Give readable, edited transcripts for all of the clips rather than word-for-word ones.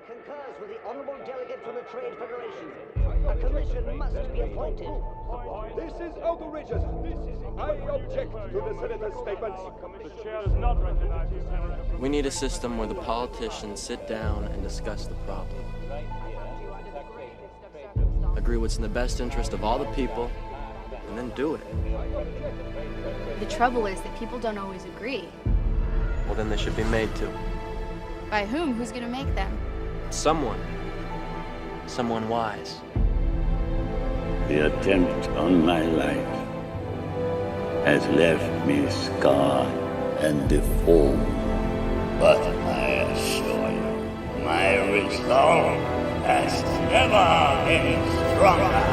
concurs with the honorable delegate from the Trade Federation. A commission must be appointed. This is outrageous. I object to the senator's statements. The chair does not recognize the senator. We need a system where the politicians sit down and discuss the problem. Agree what's in the best interest of all the people, and then do it. The trouble is that people don't always agree. Well, then they should be made to. By whom? Who's gonna make them? Someone. Someone wise. The attempt on my life has left me scarred and deformed. But I assure you, my resolve has never been stronger.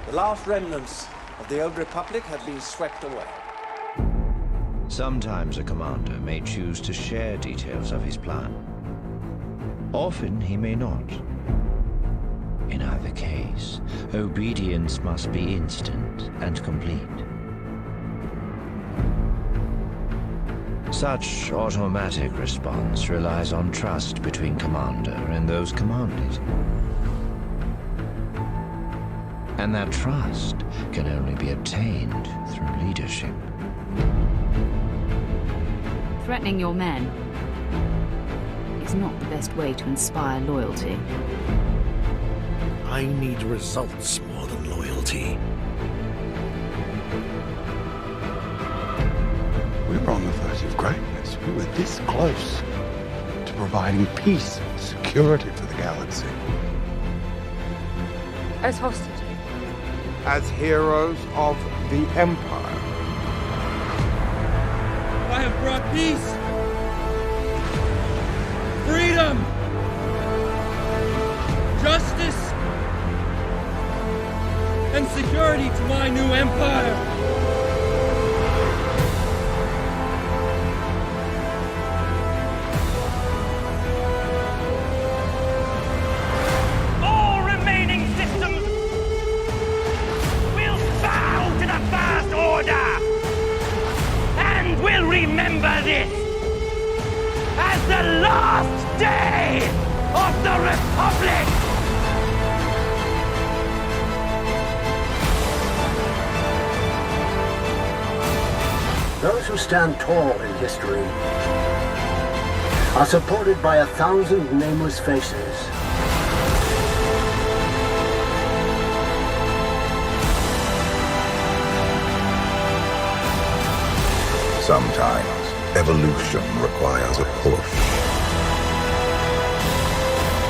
The last remnants of the old Republic have been swept away. Sometimes a commander may choose to share details of his plan. Often he may not. In either case, obedience must be instant and complete. Such automatic response relies on trust between commander and those commanded. And that trust can only be obtained through leadership. Threatening your men is not the best way to inspire loyalty. I need results more than loyalty. We were on the verge of greatness. We were this close to providing peace and security for the galaxy. As hostages. As heroes of the Empire. I have brought peace, freedom, justice, and security to my new empire. All remaining systems will bow to the First Order. We'll remember this as the last day of the Republic! Those who stand tall in history are supported by 1,000 nameless faces. Sometimes, evolution requires a push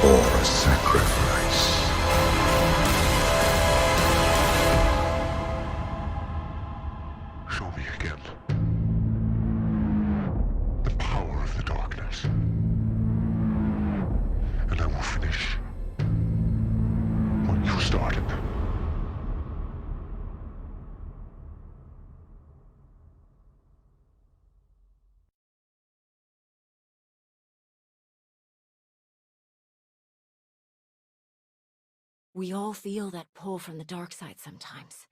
or a sacrifice. Show me again the power of the darkness, and I will finish what you started. We all feel that pull from the dark side sometimes.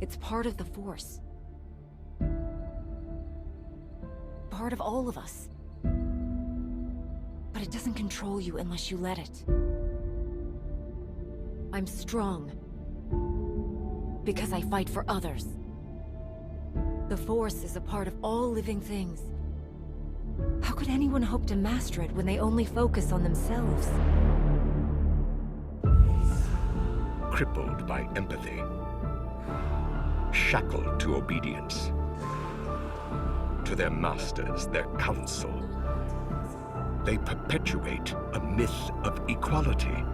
It's part of the Force. Part of all of us. But it doesn't control you unless you let it. I'm strong because I fight for others. The Force is a part of all living things. How could anyone hope to master it when they only focus on themselves? Crippled by empathy, shackled to obedience, to their masters, their counsel, they perpetuate a myth of equality,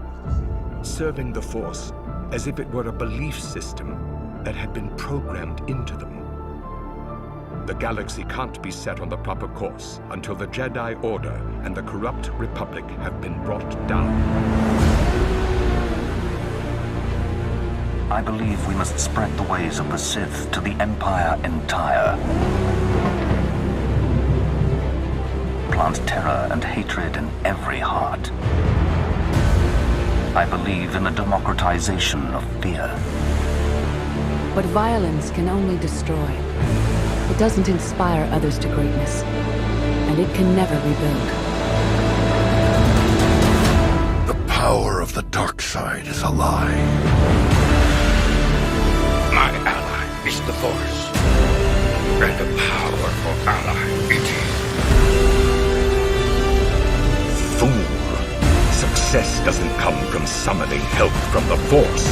serving the Force as if it were a belief system that had been programmed into them. The galaxy can't be set on the proper course until the Jedi Order and the corrupt Republic have been brought down. I believe we must spread the ways of the Sith to the Empire entire. Plant terror and hatred in every heart. I believe in the democratization of fear. But violence can only destroy. It doesn't inspire others to greatness, and it can never rebuild. The power of the dark side is a lie. My ally is the Force, and a powerful ally it is. Fool! Success doesn't come from summoning help from the Force,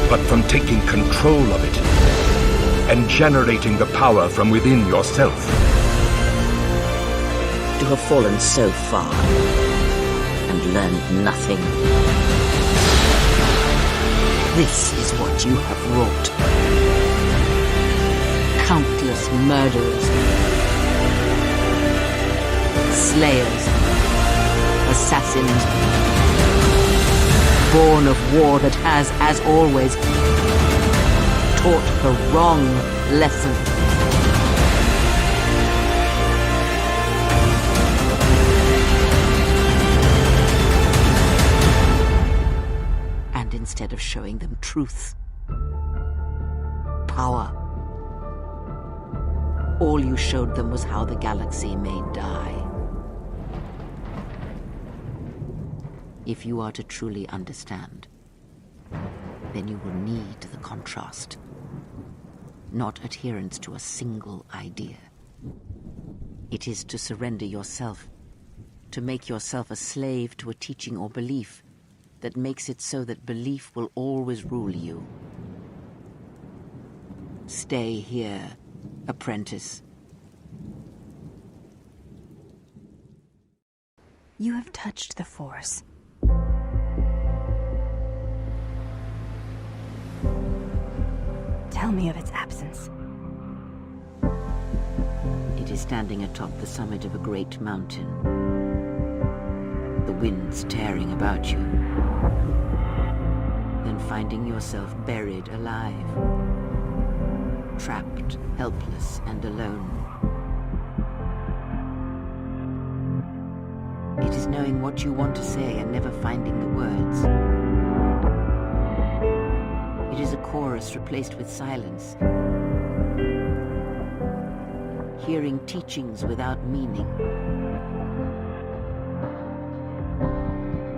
but from taking control of it and generating the power from within yourself. To have fallen so far and learned nothing. This is what you have wrought. Countless murderers, slayers, assassins, born of war that has, as always, taught the wrong lesson. And instead of showing them truth, power, all you showed them was how the galaxy may die. If you are to truly understand, then you will need the contrast, not adherence to a single idea. It is to surrender yourself, to make yourself a slave to a teaching or belief that makes it so that belief will always rule you. Stay here, apprentice. You have touched the Force. Tell me of its absence. It is standing atop the summit of a great mountain. The winds tearing about you. Then finding yourself buried alive. Trapped, helpless, and alone. It is knowing what you want to say and never finding the words. It is a chorus replaced with silence. Hearing teachings without meaning.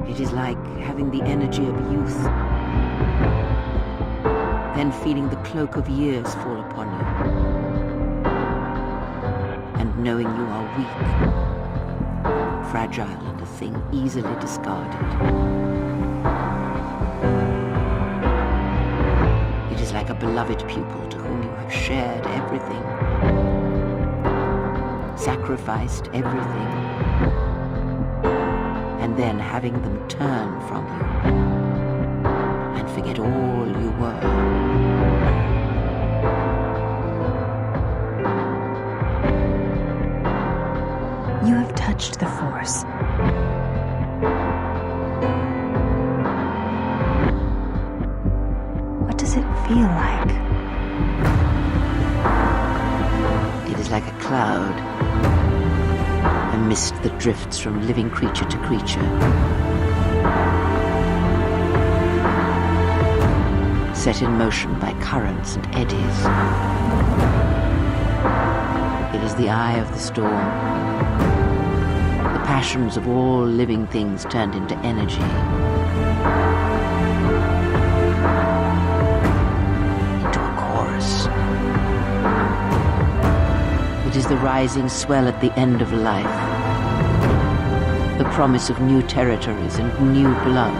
It is like having the energy of youth, then feeling the cloak of years fall upon you, and knowing you are weak, fragile, and a thing easily discarded. It is like a beloved pupil to whom you have shared everything, sacrificed everything, and then having them turn from you and forget all you were. You have touched the Force. What does it feel like? It is like a cloud, a mist that drifts from living creature to creature, set in motion by currents and eddies. It is the eye of the storm, the passions of all living things turned into energy. Into a chorus. It is the rising swell at the end of life, the promise of new territories and new blood.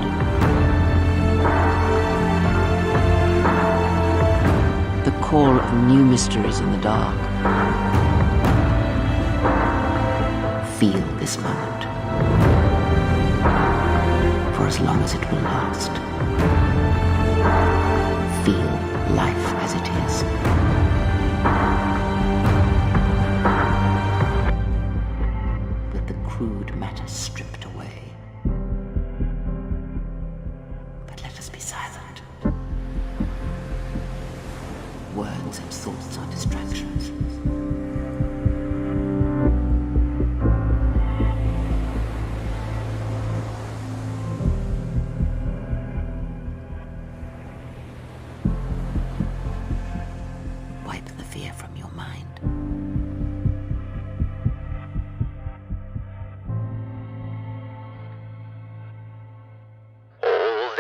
The call of new mysteries in the dark. Feel this moment, for as long as it will last. Feel life as it is. With the crude matter stripped away. But let us be silent. Words and thoughts are distractions. Wipe the fear from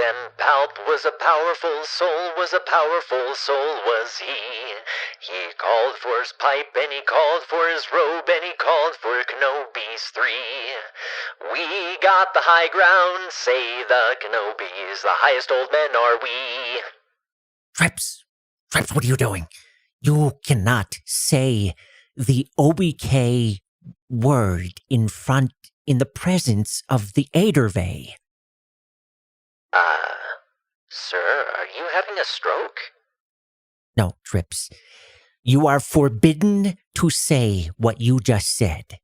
them. Palp was a powerful soul, was he. He called for his pipe, and he called for his robe, and he called for Kenobi's 3. We got the high ground, say the Kenobis, the highest old men are we. Trips, what are you doing? You cannot say the OBK word in the presence of the Adervey. Sir, are you having a stroke? No, Trips. You are forbidden to say what you just said.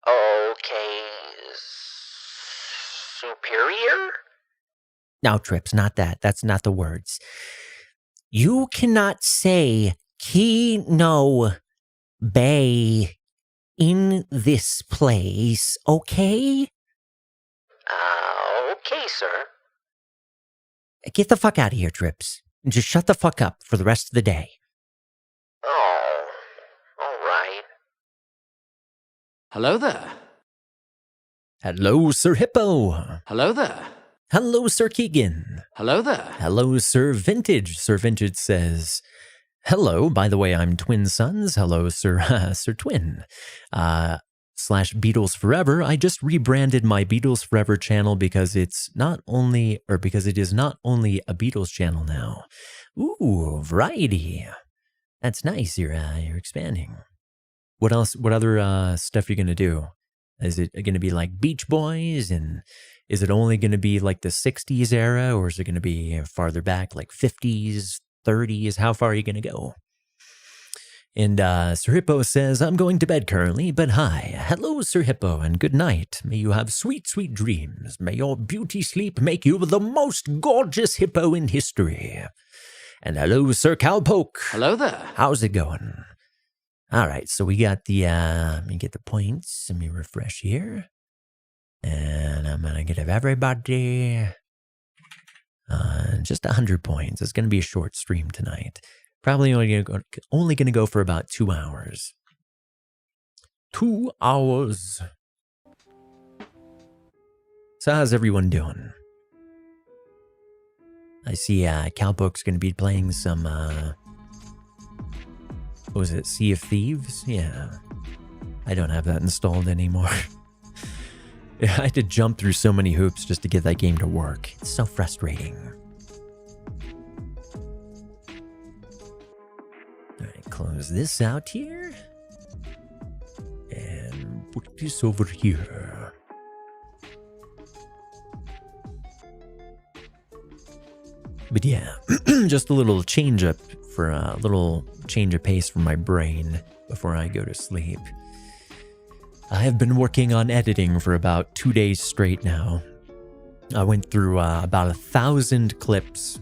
Okay. Superior? No, Trips, not that. That's not the words. You cannot say Ki no Bay in this place, okay? Okay, sir. Get the fuck out of here, Trips. And just shut the fuck up for the rest of the day. Oh, all right. Hello there. Hello, Sir Hippo. Hello there. Hello, Sir Keegan. Hello there. Hello, Sir Vintage. Sir Vintage says, hello, by the way, I'm Twin Sons. Hello, Sir Twin. / Beatles Forever. I just rebranded my Beatles Forever channel because it is not only a Beatles channel now. Ooh, variety. That's nice. You're expanding. What else? What other stuff are you gonna do? Is it going to be like Beach Boys, and is it only going to be like the 60s era, or is it going to be farther back, like 50s, 30s? How far are you going to go? And Sir Hippo says, I'm going to bed currently, but hi. Hello, Sir Hippo, and good night. May you have sweet, sweet dreams. May your beauty sleep make you the most gorgeous hippo in history. And hello, Sir Cowpoke. Hello there. How's it going? All right, so we got the, let me get the points. Let me refresh here. And I'm going to give everybody just 100 points. It's going to be a short stream tonight. Probably only going to go for about 2 hours. 2 hours. So how's everyone doing? I see Cowpoke's going to be playing some, what was it, Sea of Thieves? Yeah. I don't have that installed anymore. I had to jump through so many hoops just to get that game to work. It's so frustrating. Alright, close this out here. And put this over here. But yeah, just a little change up for a little change of pace for my brain before I go to sleep. I have been working on editing for about 2 days straight now. I went through about 1,000 clips,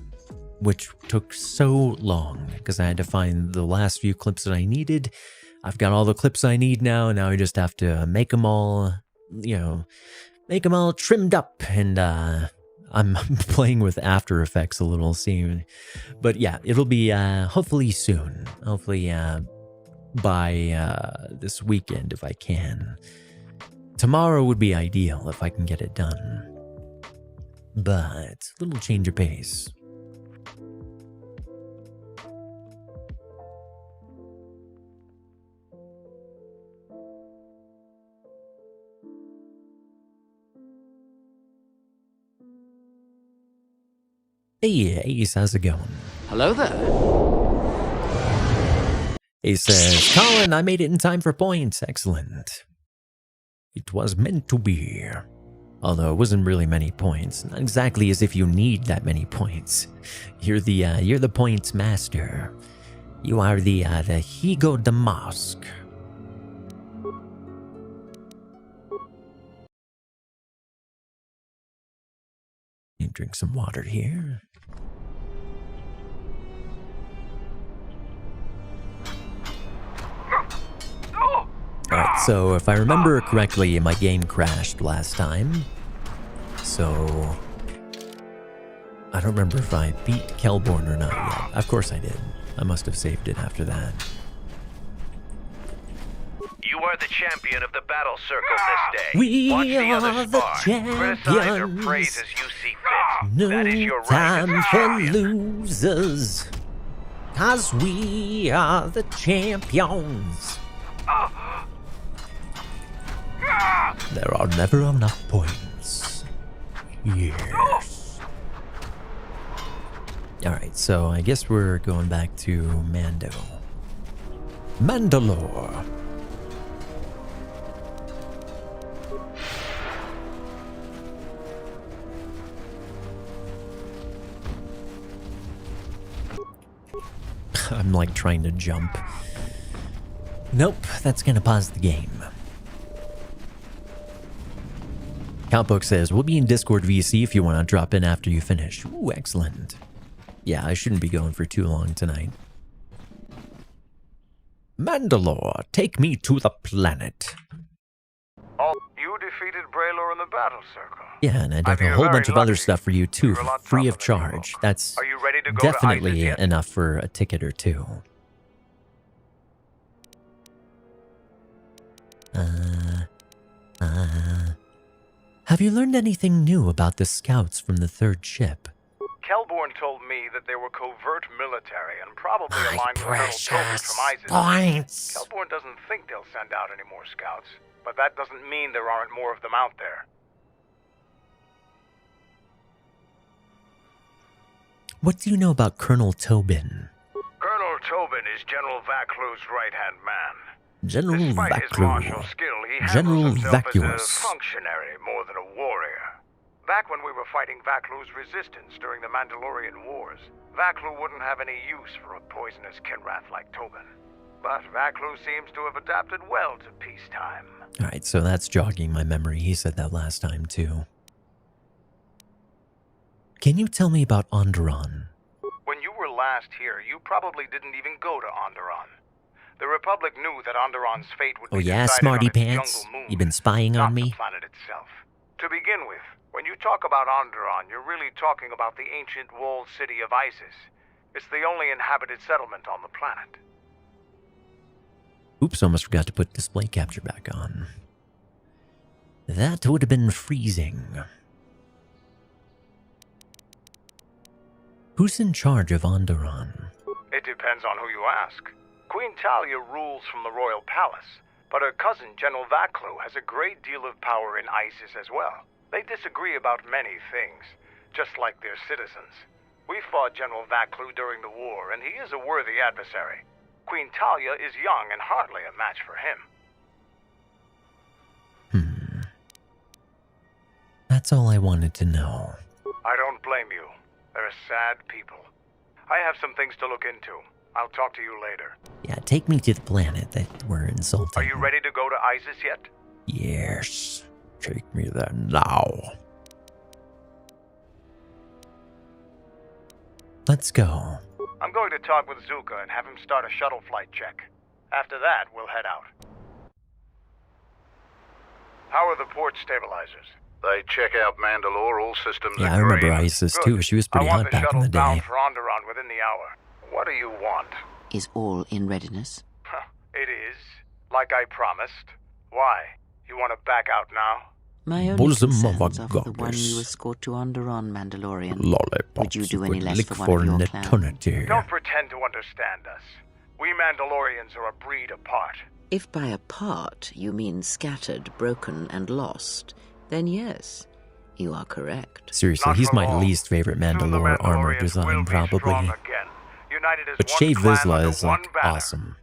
which took so long because I had to find the last few clips that I needed. I've got all the clips I need now, and now I just have to make them all, make them all trimmed up, and I'm playing with After Effects a little soon. But yeah, it'll be hopefully soon. Hopefully by this weekend if I can. Tomorrow would be ideal if I can get it done. But a little change of pace. Hey, Ace, how's it going? Hello there. Ace says, Colin, I made it in time for points. Excellent. It was meant to be. Although it wasn't really many points. Not exactly as if you need that many points. You're the points master. You are the Higo de Mosque. Drink some water here. Alright, so if I remember correctly, my game crashed last time. So I don't remember if I beat Kelborn or not yet. Of course I did. I must have saved it after that. You are the champion of the battle circle this day. We Watch the are others the spar. Criticize or praise champions. as you see fit. No That is your right time as a for champion. losers. 'Cause we are the champions. There are never enough points. Yes. Alright, so I guess we're going back to Mando. Mandalore. I'm like trying to jump. Nope, that's gonna pause the game. Countbook says, we'll be in Discord VC if you want to drop in after you finish. Ooh, excellent. Yeah, I shouldn't be going for too long tonight. Mandalore, take me to the planet. Oh, you defeated Braylor in the battle circle. Yeah, and I'd have a whole bunch of other stuff for you too, free of charge. That's Are you ready to go definitely to ISIS yet? enough for a ticket or two. Have you learned anything new about the scouts from the third ship? Kelborn told me that they were covert military and probably aligned with Colonel Tobin from ISIS. Points. Kelborn doesn't think they'll send out any more scouts, but that doesn't mean there aren't more of them out there. What do you know about Colonel Tobin? Colonel Tobin is General Vaclu's right-hand man. General Despite his martial Vaclu. skill, he General handles himself as a Vacuous. functionary more than a warrior. Back when we were fighting Vaclu's resistance during the Mandalorian Wars, Vaclu wouldn't have any use for a poisonous Kinrath like Tobin. But Vaclu seems to have adapted well to peacetime. Alright, so that's jogging my memory. He said that last time too. Can you tell me about Onderon? When you were last here, you probably didn't even go to Onderon. The Republic knew that Onderon's fate would Oh be yeah, decided smarty on its pants? jungle moon, You been spying not on me? the planet itself. To begin with, when you talk about Onderon, you're really talking about the ancient walled city of Isis. It's the only inhabited settlement on the planet. Oops, almost forgot to put display capture back on. That would have been freezing. Who's in charge of Onderon? It depends on who you ask. Queen Talia rules from the royal palace, but her cousin, General Vaclu, has a great deal of power in Isis as well. They disagree about many things, just like their citizens. We fought General Vaclu during the war, and he is a worthy adversary. Queen Talia is young and hardly a match for him. That's all I wanted to know. I don't blame you. They're sad people. I have some things to look into. I'll talk to you later. Yeah, take me to the planet that we're insulting. Are you ready to go to ISIS yet? Yes. Take me there now. Let's go. I'm going to talk with Zuka and have him start a shuttle flight check. After that, we'll head out. How are the port stabilizers? They check out Mandalore, all systems Yeah, are I remember green. Isis too. She was pretty hot back in the day. I want the shuttle bound for Onderon within the hour. What do you want? Is all in readiness? It is. Like I promised. Why? You want to back out now? My only Bosom of concerns a are for the one goddess. you escort to Onderon, Mandalorian. Lollipops Would you do any would less lick for one for of your an clan? eternity. Don't pretend to understand us. We Mandalorians are a breed apart. If by apart you mean scattered, broken, and lost, then yes, you are correct. Seriously, he's my least favorite Mandalore armor design, probably. But Shave Vizsla is like awesome.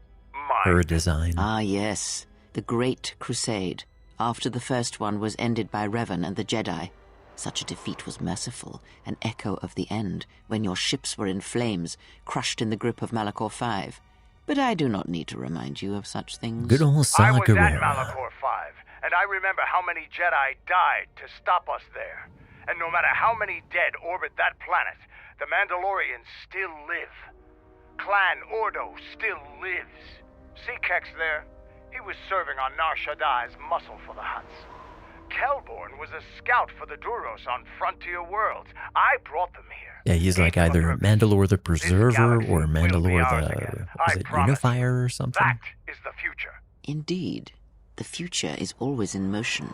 Her design. Ah, yes. The Great Crusade. After the first one was ended by Revan and the Jedi. Such a defeat was merciful, an echo of the end, when your ships were in flames, crushed in the grip of Malachor V. But I do not need to remind you of such things. Good old Saw I was at Gerrera. Malachor V, and I remember how many Jedi died to stop us there. And no matter how many dead orbit that planet, the Mandalorians still live. Clan Ordo still lives. See Kex there? He was serving on Nar Shaddai's muscle for the Hutts. Kelborn was a scout for the Duros on Frontier Worlds. I brought them here. Yeah, he's like either Mandalore the Preserver or Mandalore the was it Unifier or something? That is the future. Indeed. The future is always in motion.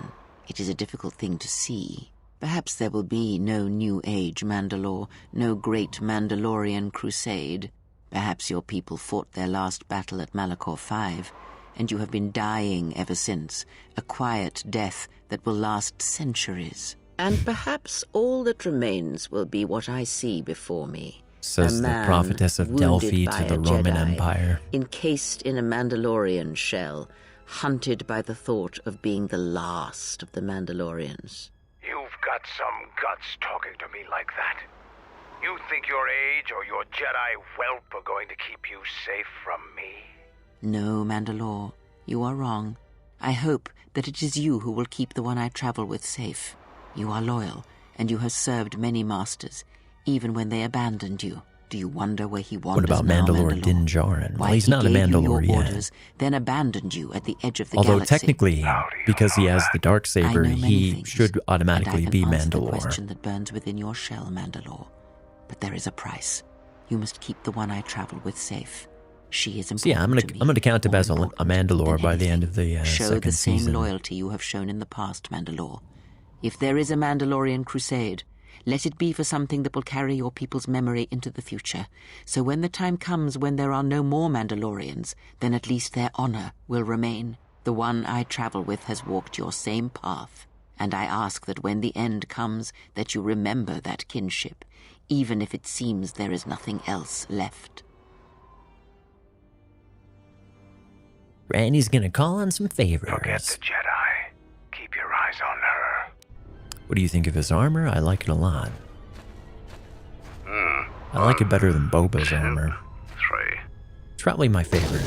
It is a difficult thing to see. Perhaps there will be no New Age Mandalore, no great Mandalorian crusade. Perhaps your people fought their last battle at Malachor 5, and you have been dying ever since, a quiet death that will last centuries. And perhaps all that remains will be what I see before me. Says the prophetess of Delphi to the Roman Empire. Encased in a Mandalorian shell, hunted by the thought of being the last of the Mandalorians. You've got some guts talking to me like that. You think your age or your Jedi whelp are going to keep you safe from me? No, Mandalore, you are wrong. I hope that it is you who will keep the one I travel with safe. You are loyal, and you have served many masters, even when they abandoned you. Do you wonder where he wanders now? What about Mandalore Din Djarin? Well, he's not a Mandalore yet. Orders, then abandoned you at the edge of the Although galaxy. Technically, because he has the Darksaber, he should automatically be Mandalore. The question that burns within your shell, Mandalore. But there is a price. You must keep the one I travel with safe. She is important. So yeah, I'm gonna count him as a Mandalore by the end of the Show second the same season. loyalty you have shown in the past, Mandalore. If there is a Mandalorian crusade, let it be for something that will carry your people's memory into the future. So when the time comes when there are no more Mandalorians, then at least their honor will remain. The one I travel with has walked your same path, and I ask that when the end comes, that you remember that kinship, even if it seems there is nothing else left. Randy's gonna call on some favors. Forget the Jedi. Keep your eyes on her. What do you think of his armor? I like it a lot. I like it better than Boba's armor. 3. It's probably my favorite.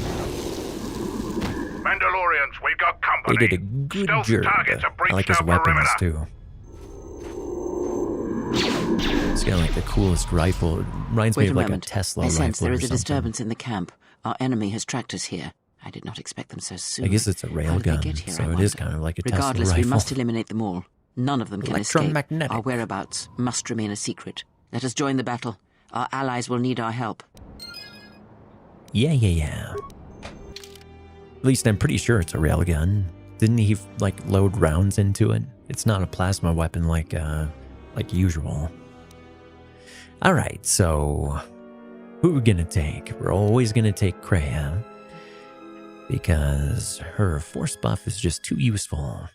Mandalorians, we got company. They did a good Stealth job. targets are I breached like his our weapons perimeter. too. He's got like the coolest rifle. It reminds me Wait of a like moment. a Tesla I rifle sense there or is a something. disturbance in the camp. Our enemy has tracked us here. I did not expect them so soon. I guess it's a How did they railgun, get here, so I it wonder? is kind of like a Regardless, Tesla we rifle. must eliminate them all. None of them can escape. Electromagnetic. Our whereabouts must remain a secret. Let us join the battle. Our allies will need our help. Yeah. At least I'm pretty sure it's a railgun. Didn't he like load rounds into it? It's not a plasma weapon like usual. All right, so who are we gonna take? We're always gonna take Kreia because her force buff is just too useful.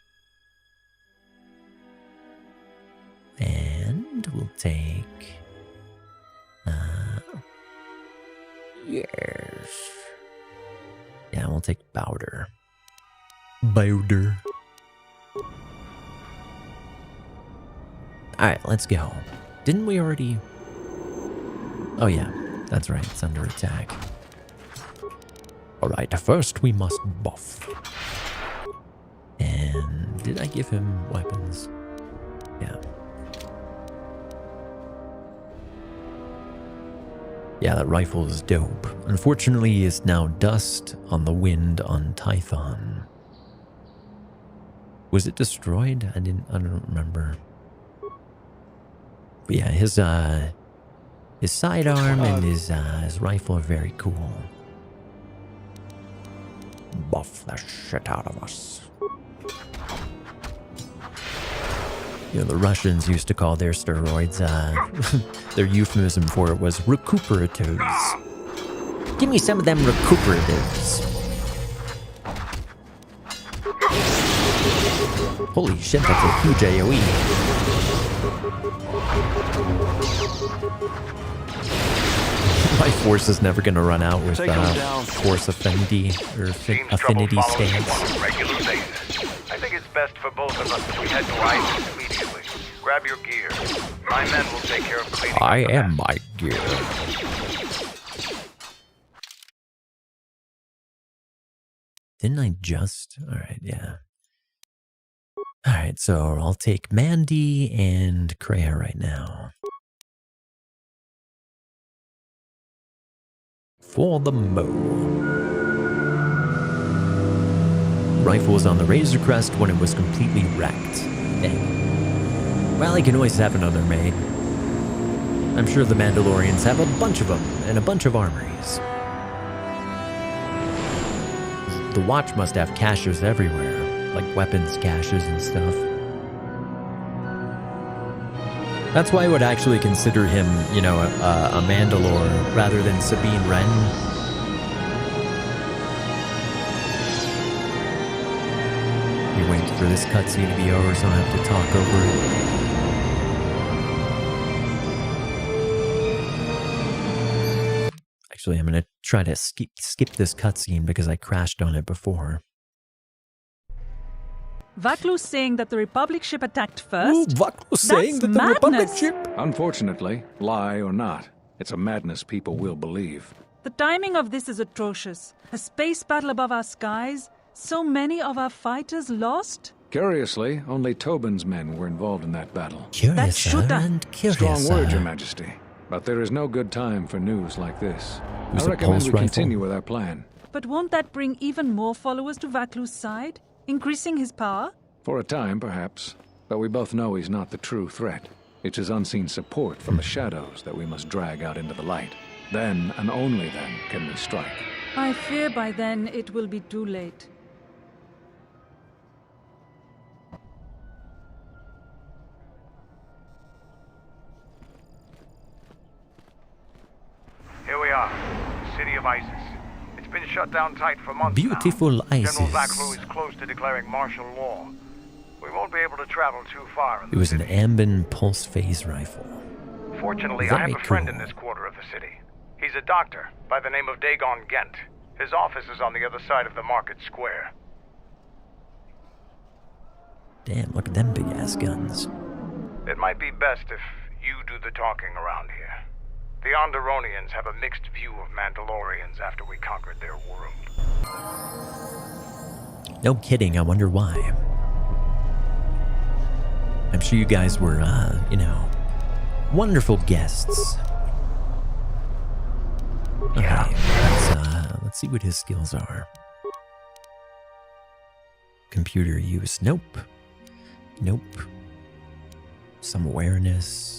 And we'll take yes. Yeah, we'll take Bowder. Alright, let's go. Didn't we already... Oh yeah, that's right, it's under attack. Alright, first we must buff. And did I give him weapons? Yeah. Yeah, that rifle is dope. Unfortunately, it's now dust on the wind on Tython. Was it destroyed? I don't remember. But yeah, his sidearm and his rifle are very cool. Buff the shit out of us. You know, the Russians used to call their steroids, their euphemism for it was recuperatives. Give me some of them recuperatives. Holy shit, that's a huge AoE. My force is never going to run out with force affinity or affinity stance. Regular basis. I think it's best for both of us if we head to Isis immediately. Grab your gear. My men will take care of cleaning. I am my gear. Didn't I just? Alright, yeah. Alright, so I'll take Mandy and Kreia right now. For the Mo. Rifle was on the Razor Crest when it was completely wrecked. Dang. Well, he can always have another made. I'm sure the Mandalorians have a bunch of them and a bunch of armories. the watch must have caches everywhere, like weapons caches and stuff. That's why I would actually consider him, you know, a Mandalore rather than Sabine Wren. You're waiting for this cutscene to be over so I have to talk over it. Actually, I'm going to try to skip this cutscene because I crashed on it before. Vaklu's saying that the Republic ship attacked first? Vaklu's saying that the Republic ship... Unfortunately, lie or not, it's a madness people will believe. The timing of this is atrocious. A space battle above our skies, so many of our fighters lost? Curiously, only Tobin's men were involved in that battle. Curiouser and curiouser. Strong word, Your Majesty. But there is no good time for news like this. Who's I recommend we continue with our plan. But won't that bring even more followers to Vaklu's side? Increasing his power? For a time, perhaps. But we both know he's not the true threat. It's his unseen support from the shadows that we must drag out into the light. Then, and only then, can we strike. I fear by then it will be too late. Here we are, City of Isis. It's been shut down tight for months Beautiful now. Isis. General Vaklu is close to declaring martial law. We won't be able to travel too far. It was an Ambin pulse phase rifle. Fortunately, I have a friend in this quarter of the city. He's a doctor by the name of Dagon Gent. His office is on the other side of the market square. Damn, look at them big-ass guns. It might be best if you do the talking around here. The Onderonians have a mixed view of Mandalorians after we conquered their world. No kidding, I wonder why. I'm sure you guys were, you know, wonderful guests. Yeah. Okay, let's see what his skills are. Computer use, nope. Nope. Some awareness.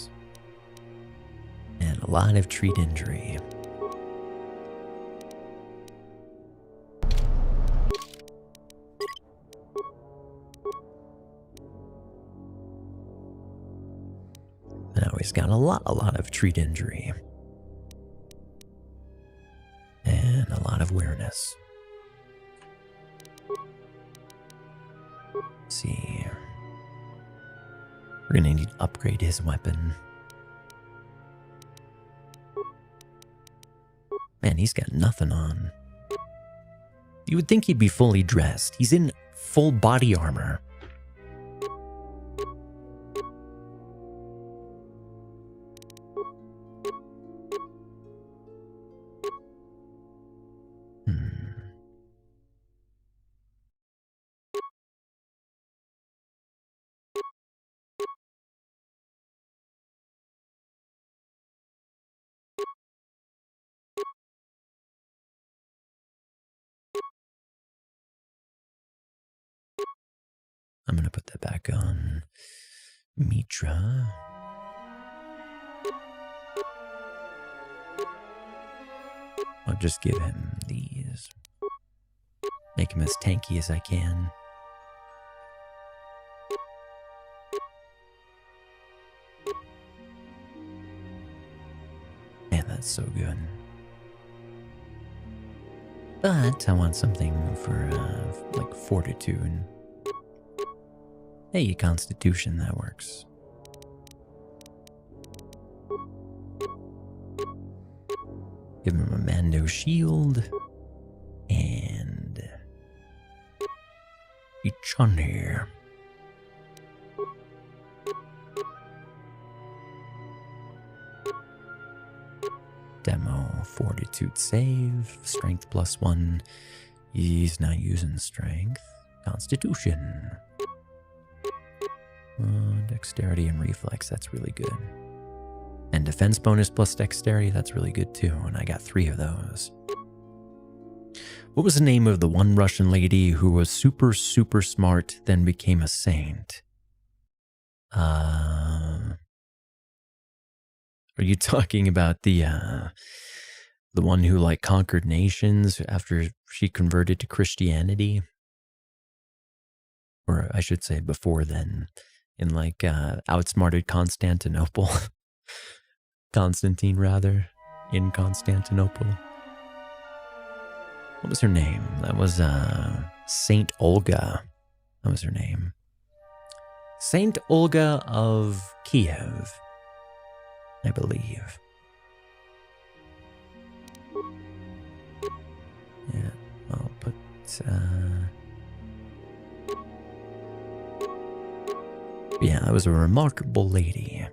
And a lot of treat injury. Now he's got a lot of treat injury. And a lot of awareness. Let's see. We're gonna need to upgrade his weapon. Man, he's got nothing on. You would think he'd be fully dressed. He's in full body armor. I'm going to put that back on. Mitra. I'll just give him these. Make him as tanky as I can. Man, that's so good. But I want something for, like, fortitude. Hey, Constitution, that works. Give him a Mando shield. And... each on here. Demo, fortitude save, strength +1. He's not using strength. Constitution. Dexterity and reflex, that's really good. And defense bonus plus dexterity, that's really good too. And I got 3 of those. What was the name of the one Russian lady who was super, super smart, then became a saint? Are you talking about the The one who like conquered nations after she converted to Christianity. Or I should say before then, in like outsmarted Constantinople. Constantine, rather, in Constantinople. What was her name? That was Saint Olga. That was her name. Saint Olga of Kiev, I believe. Yeah, I'll put... Yeah, that was a remarkable lady.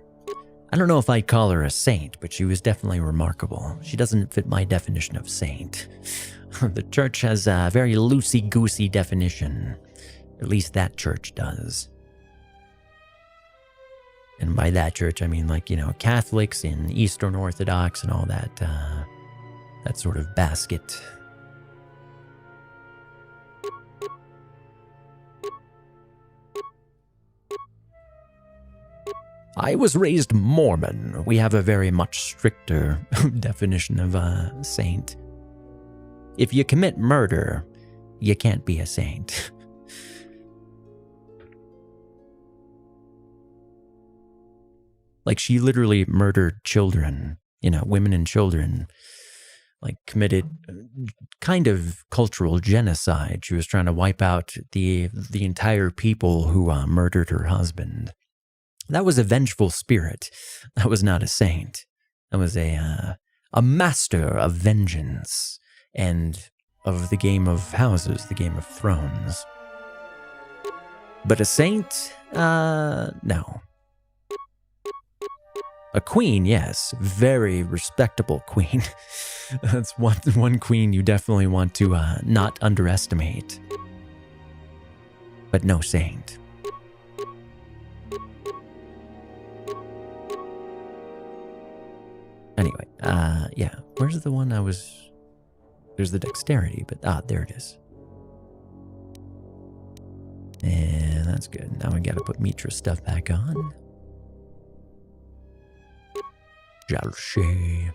I don't know if I'd call her a saint, but she was definitely remarkable. She doesn't fit my definition of saint. The church has a very loosey-goosey definition. At least that church does. And by that church, I mean like, you know, Catholics and Eastern Orthodox and all that, that sort of basket. I was raised Mormon. We have a very much stricter definition of a saint. If you commit murder, you can't be a saint. Like, she literally murdered children, you know, women and children, like committed kind of cultural genocide. She was trying to wipe out the entire people who murdered her husband. That was a vengeful spirit. That was not a saint. That was a master of vengeance and of the game of houses, the Game of Thrones. But a saint? No. A queen, yes. Very respectable queen. That's one queen you definitely want to not underestimate. But no saint. Anyway, yeah. Where's the one I was... There's the dexterity, but... there it is. And that's good. Now we gotta put Mitra's stuff back on. Jalshe.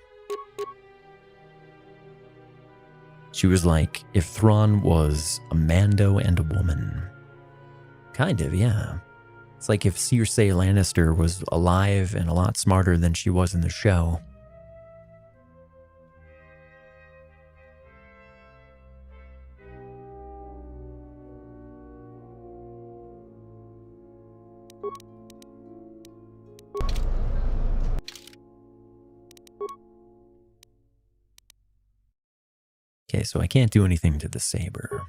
She was like, if Thrawn was a Mando and a woman. Kind of, yeah. It's like if Cersei Lannister was alive and a lot smarter than she was in the show. Okay, so I can't do anything to the saber.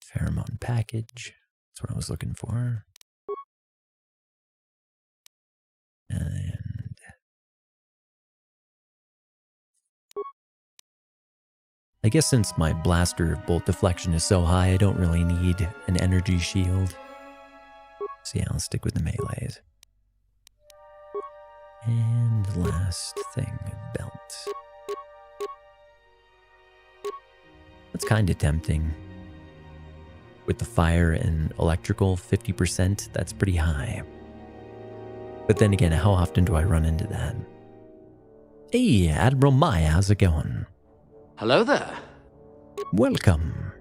Pheromone package. That's what I was looking for. And... I guess since my blaster bolt deflection is so high, I don't really need an energy shield. So yeah, I'll stick with the melees. And the last thing, belt. That's kind of tempting. With the fire and electrical, 50%, that's pretty high. But then again, how often do I run into that? Hey, Admiral Maya, how's it going? Hello there. Welcome.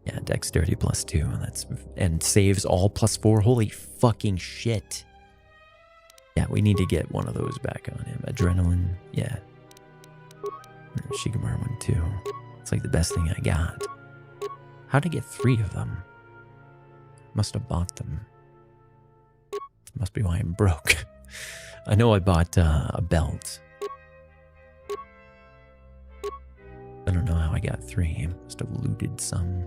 Yeah, dexterity +2, that's... And saves all +4, holy fucking shit. Yeah, we need to get one of those back on him. Adrenaline, yeah. Shikamaru one too. It's like the best thing I got. How'd I get 3 of them? Must have bought them. Must be why I'm broke. I know I bought a belt. I don't know how I got 3. Must have looted some.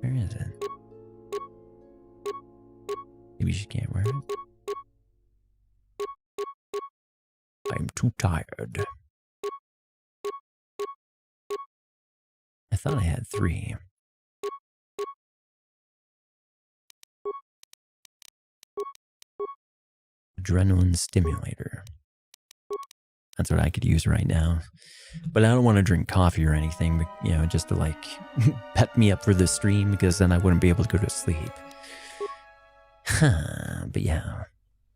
Where is it? Maybe she can't wear it. I'm too tired. I thought I had 3. Adrenaline stimulator. That's what I could use right now. But I don't want to drink coffee or anything, you know, just to like pep me up for the stream, because then I wouldn't be able to go to sleep. But yeah,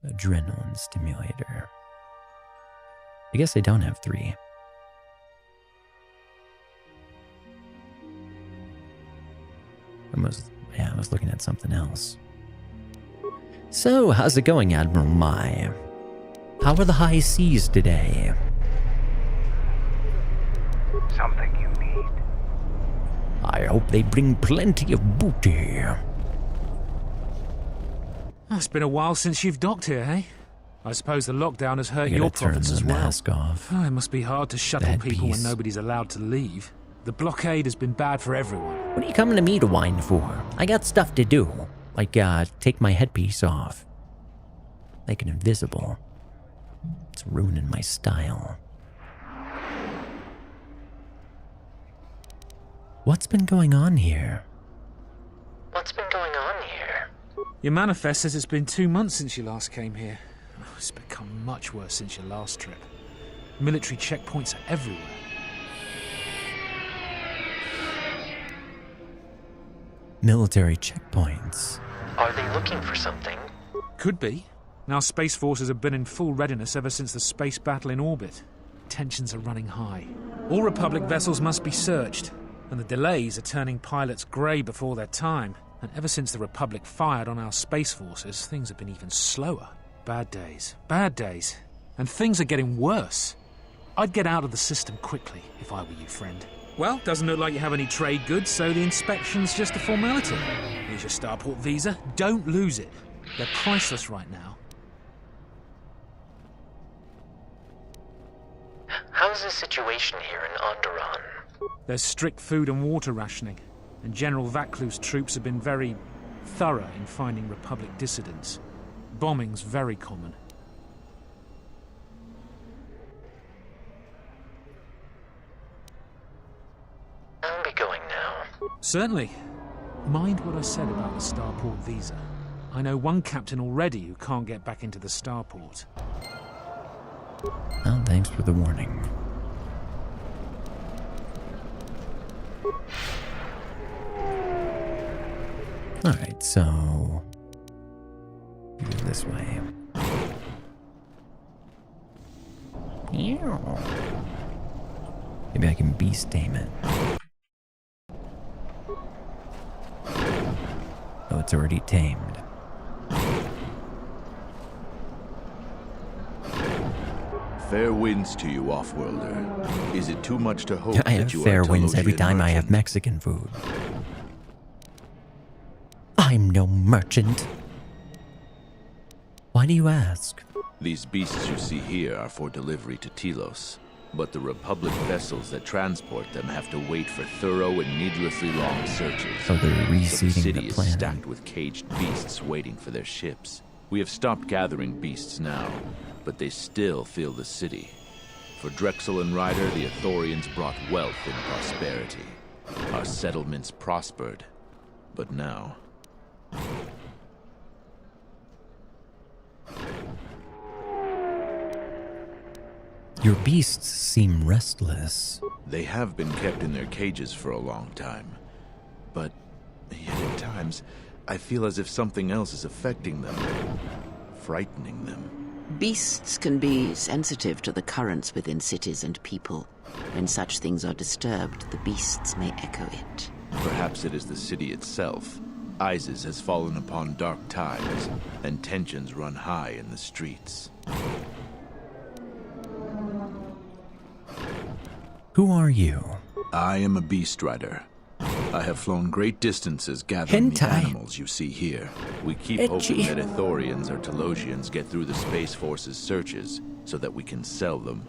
adrenaline stimulator. I guess I don't have 3. I was looking at something else. So, how's it going, Admiral Mai? How are the high seas today? Something you need. I hope they bring plenty of booty. It's been a while since you've docked here, eh? I suppose the lockdown has hurt I your gotta turn profits the as well. mask off. Oh, it must be hard to shuttle people headpiece. when nobody's allowed to leave. The blockade has been bad for everyone. What are you coming to me to whine for? I got stuff to do. Like, take my headpiece off. Make it invisible. It's ruining my style. What's been going on here? What's been going on here? Your manifest says it's been 2 months since you last came here. Oh, it's become much worse since your last trip. Military checkpoints are everywhere. Military checkpoints. Are they looking for something? Could be. Our space forces have been in full readiness ever since the space battle in orbit. Tensions are running high. All Republic vessels must be searched, and the delays are turning pilots grey before their time. And ever since the Republic fired on our space forces, things have been even slower. Bad days. Bad days. And things are getting worse. I'd get out of the system quickly if I were you, friend. Well, doesn't look like you have any trade goods, so the inspection's just a formality. Here's your starport visa. Don't lose it. They're priceless right now. How's the situation here in Onderon? There's strict food and water rationing, and General Vaclu's troops have been very thorough in finding Republic dissidents. Bombing's very common. I'll be going now. Certainly. Mind what I said about the starport visa. I know one captain already who can't get back into the starport. Oh, thanks for the warning. Alright, so... go this way. Maybe I can beast tame it. Oh, it's already tamed. Fair winds to you, Offworlder. Is it too much to hope I that have you fair are winds every Telosian time I have merchant? Mexican food. I'm no merchant. Why do you ask? These beasts you see here are for delivery to Telos, but the Republic vessels that transport them have to wait for thorough and needlessly long searches. Oh, they're So the reseeding city the is planet. stacked with caged beasts waiting for their ships. We have stopped gathering beasts now, but they still fill the city. For Drexel and Ryder, the Ithorians brought wealth and prosperity. Our settlements prospered, but now... Your beasts seem restless. They have been kept in their cages for a long time, but yet at times I feel as if something else is affecting them, frightening them. Beasts can be sensitive to the currents within cities and people. When such things are disturbed, the beasts may echo it. Perhaps it is the city itself. Isis has fallen upon dark times, and tensions run high in the streets. Who are you? I am a beast rider. I have flown great distances gathering the Hentai. animals you see here. We keep Etchy. hoping that Ithorians or Telosians get through the Space Force's searches so that we can sell them.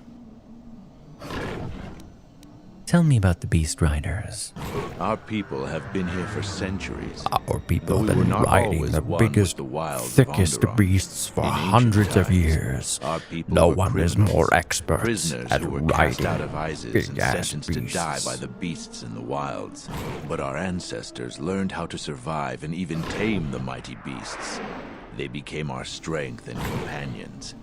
Tell me about the Beast Riders. Our people have been here for centuries. Our people Though have we were been not riding always the one biggest, with the wilds of thickest Onderon. beasts for In ancient hundreds of times, years. our people No were one is criminals, more expert prisoners at who were cast riding out of Isis and big-ass sentenced to die beasts. by the beasts in the wilds. But our ancestors learned how to survive and even tame the mighty beasts. They became our strength and companions.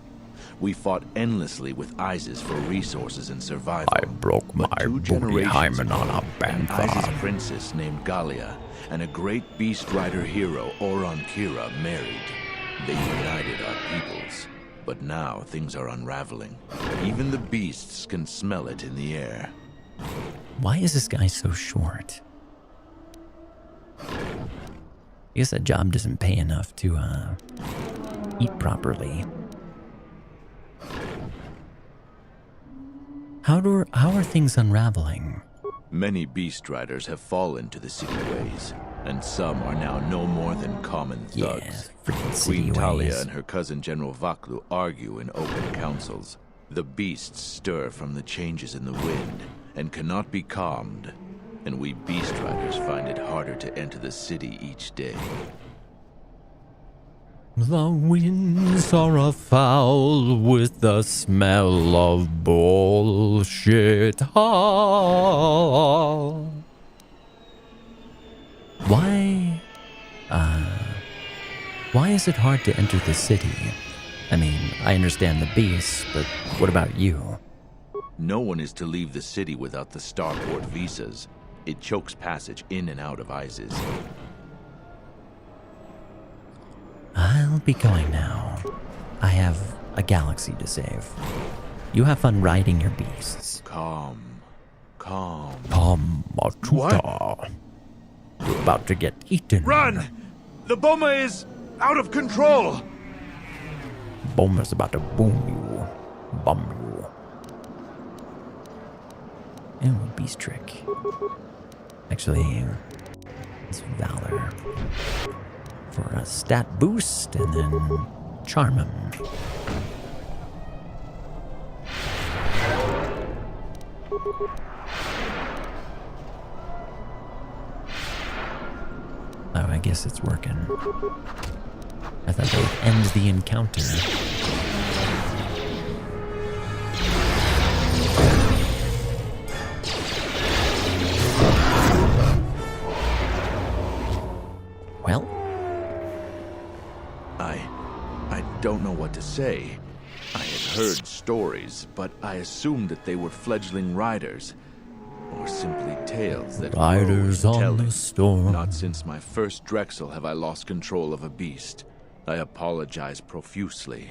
We fought endlessly with Isis for resources and survival. I broke my booty hymen on a band Isis princess named Galia and a great beast rider hero, Oron Kira, married. They united our peoples. But now things are unraveling. Even the beasts can smell it in the air. Why is this guy so short? I guess that job doesn't pay enough to eat properly. How are things unraveling? Many beast riders have fallen to the city ways, and some are now no more than common thugs. Queen Talia and her cousin General Vaklu argue in open councils. The beasts stir from the changes in the wind and cannot be calmed, and we beast riders find it harder to enter the city each day. The winds are afoul with the smell of bullshit. Why is it hard to enter the city? I mean, I understand the beasts, but what about you? No one is to leave the city without the starport visas. It chokes passage in and out of Isis. I'll be going now. I have a galaxy to save. You have fun riding your beasts. Calm. Matuta. You're about to get eaten. Run! The bomber is out of control! Bomber's about to boom you. Bomb you. Ooh, beast trick. Actually, it's Valor. For a stat boost, and then charm him. Oh, I guess it's working. I thought that would end the encounter. Well? I don't know what to say. I had heard stories, but I assumed that they were fledgling riders. Or simply tales that riders on the storm. Not since my first Drexel have I lost control of a beast. I apologize profusely.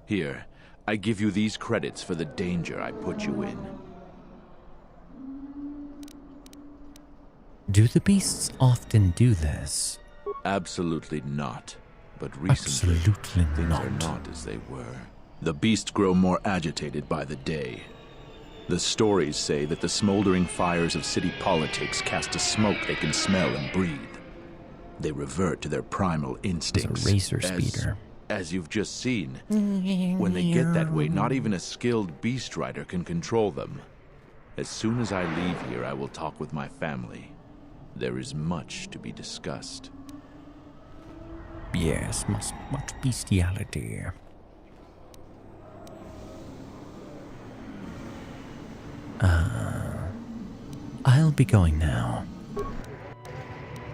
Here, I give you these credits for the danger I put you in. Do the beasts often do this? Absolutely not. But recently, things are not as they were. The beasts grow more agitated by the day. The stories say that the smoldering fires of city politics cast a smoke they can smell and breathe. They revert to their primal instincts. It's a racer speeder. As you've just seen, when they get that way, not even a skilled beast rider can control them. As soon as I leave here, I will talk with my family. There is much to be discussed. Yes, much bestiality. I'll be going now.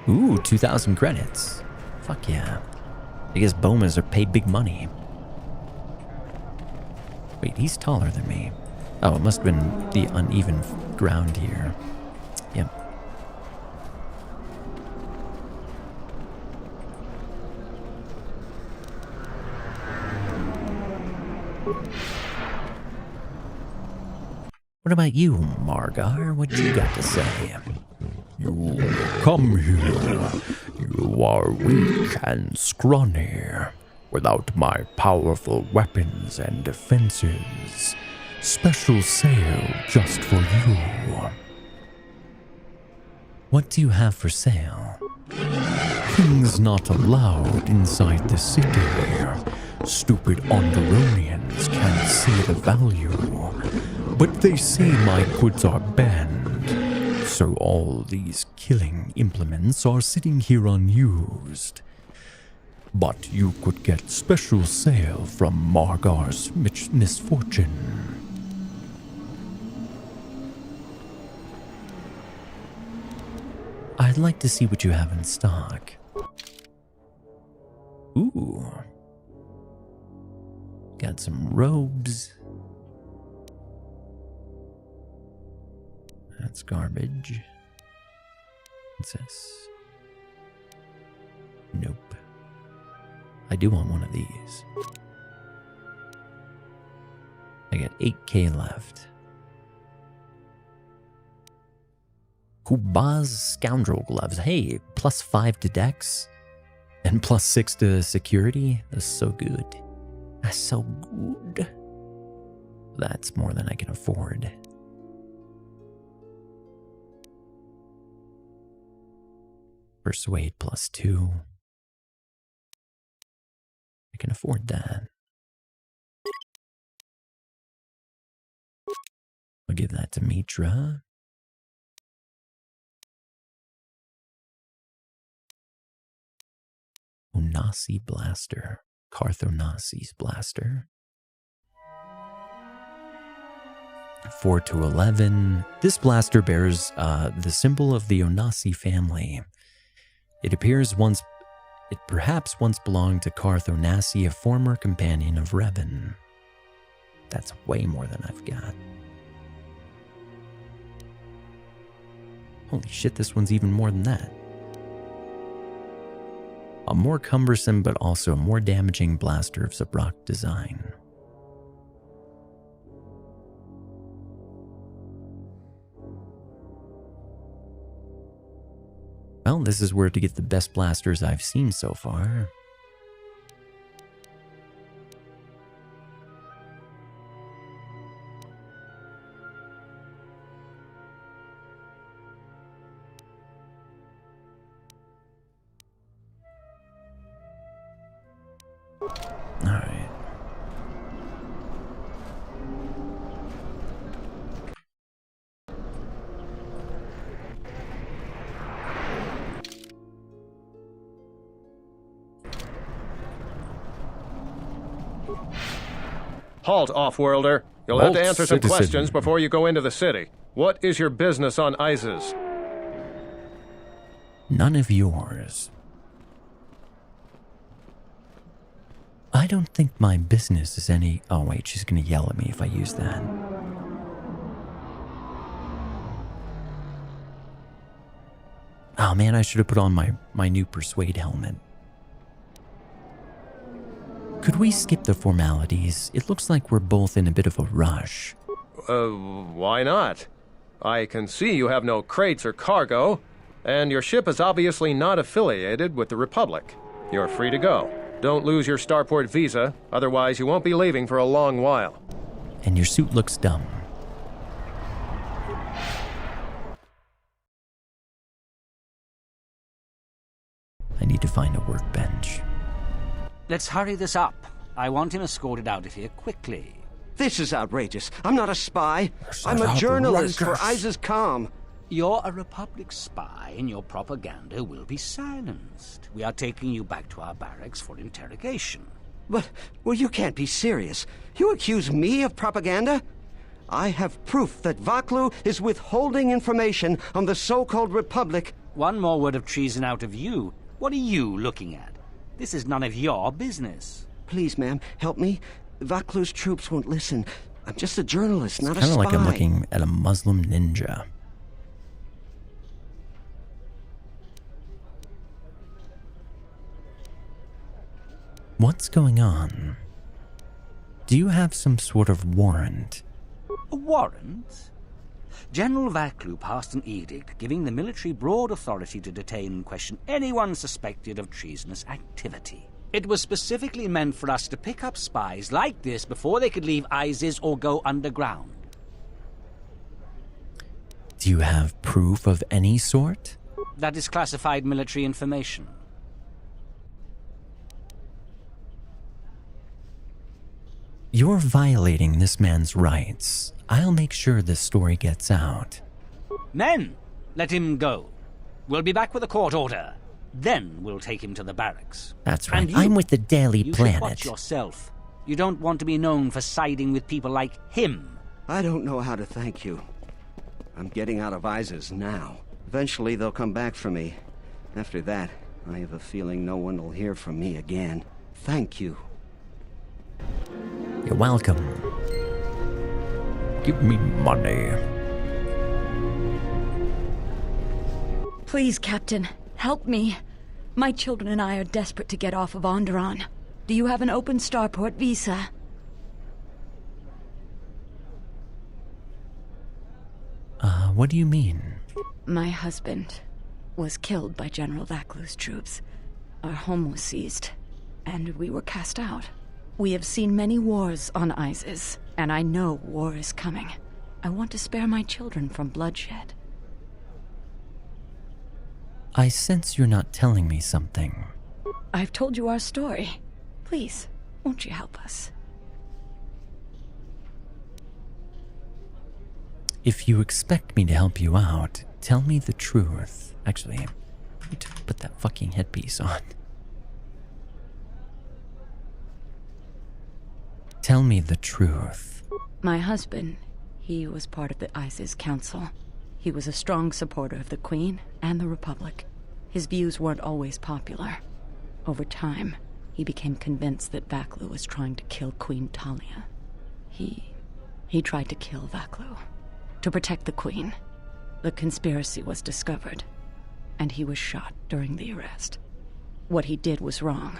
Ooh, 2,000 credits. Fuck yeah. I guess Bomas are paid big money. Wait, he's taller than me. Oh, it must have been the uneven ground here. Yep. What about you, Margar? What you got to say? You come here. You are weak and scrawny. Without my powerful weapons and defenses. Special sale just for you. What do you have for sale? Things not allowed inside the city. Stupid Onderonians can't see the value. But they say my goods are banned. So all these killing implements are sitting here unused. But you could get special sale from Margar's misfortune. I'd like to see what you have in stock. Ooh. Got some robes. That's garbage. What's this? Nope. I do want one of these. I got 8K left. Kubaz Scoundrel Gloves. Hey, +5 to Dex and +6 to Security. That's so good. That's so good. That's more than I can afford. Persuade +2. I can afford that. I'll give that to Mitra. Onasi Blaster. Carthonasi's Blaster. 4 to 11. This blaster bears the symbol of the Onasi family. It perhaps once belonged to Carthonasi, a former companion of Revan. That's way more than I've got. Holy shit, this one's even more than that. A more cumbersome but also more damaging blaster of Zabrak design. Well, this is where to get the best blasters I've seen so far. Alright. Halt, off-worlder. You'll have to answer some questions before you go into the city. What is your business on Isis? None of yours. I don't think my business is any... Oh wait, she's gonna yell at me if I use that. Oh man, I should have put on my new Persuade helmet. Could we skip the formalities? It looks like we're both in a bit of a rush. Why not? I can see you have no crates or cargo, and your ship is obviously not affiliated with the Republic. You're free to go. Don't lose your starport visa, otherwise you won't be leaving for a long while. And your suit looks dumb. I need to find a workbench. Let's hurry this up. I want him escorted out of here quickly. This is outrageous. I'm not a spy. I'm a journalist for Isis Com. You're a Republic spy, and your propaganda will be silenced. We are taking you back to our barracks for interrogation. But, well, you can't be serious. You accuse me of propaganda? I have proof that Vaklu is withholding information on the so-called Republic. One more word of treason out of you. What are you looking at? This is none of your business. Please, ma'am, help me. Vaklu's troops won't listen. I'm just a journalist, not a spy. Kind of like I'm looking at a Muslim ninja. What's going on? Do you have some sort of warrant? A warrant? General Vaklu passed an edict giving the military broad authority to detain and question anyone suspected of treasonous activity. It was specifically meant for us to pick up spies like this before they could leave Isis or go underground. Do you have proof of any sort? That is classified military information. You're violating this man's rights. I'll make sure this story gets out. Men, let him go. We'll be back with a court order. Then we'll take him to the barracks. That's right. I'm with the Daily You Planet. should watch yourself. You don't want to be known for siding with people like him. I don't know how to thank you. I'm getting out of Isis now. Eventually they'll come back for me. After that, I have a feeling no one will hear from me again. Thank you. You're welcome. Give me money. Please, Captain, help me. My children and I are desperate to get off of Onderon. Do you have an open starport visa? What do you mean? My husband was killed by General Vaklu's troops. Our home was seized, and we were cast out. We have seen many wars on Isis, and I know war is coming. I want to spare my children from bloodshed. I sense you're not telling me something. I've told you our story. Please, won't you help us? If you expect me to help you out, tell me the truth. Actually, I need to put that fucking headpiece on. Tell me the truth. My husband, he was part of the ISIS Council. He was a strong supporter of the Queen and the Republic. His views weren't always popular. Over time, he became convinced that Vaklu was trying to kill Queen Talia. He tried to kill Vaklu. To protect the Queen. The conspiracy was discovered, and he was shot during the arrest. What he did was wrong,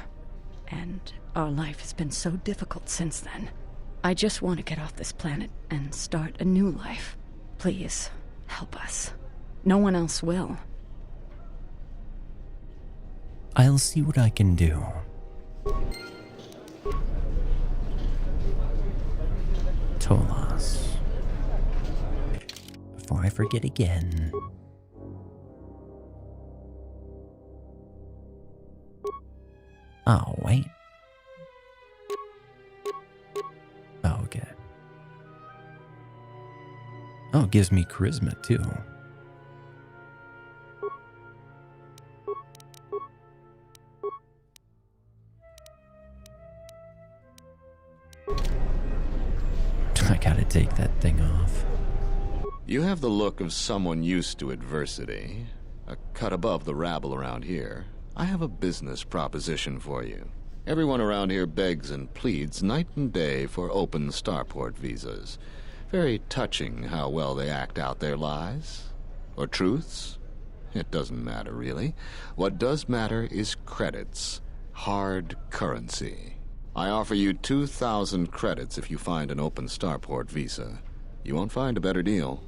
and our life has been so difficult since then. I just want to get off this planet and start a new life. Please, help us. No one else will. I'll see what I can do. Tolas. Before I forget again. Oh, wait. Oh, okay. Oh, it gives me charisma, too. I gotta take that thing off. You have the look of someone used to adversity, a cut above the rabble around here. I have a business proposition for you. Everyone around here begs and pleads night and day for open starport visas. Very touching how well they act out their lies. Or truths. It doesn't matter, really. What does matter is credits. Hard currency. I offer you 2,000 credits if you find an open starport visa. You won't find a better deal.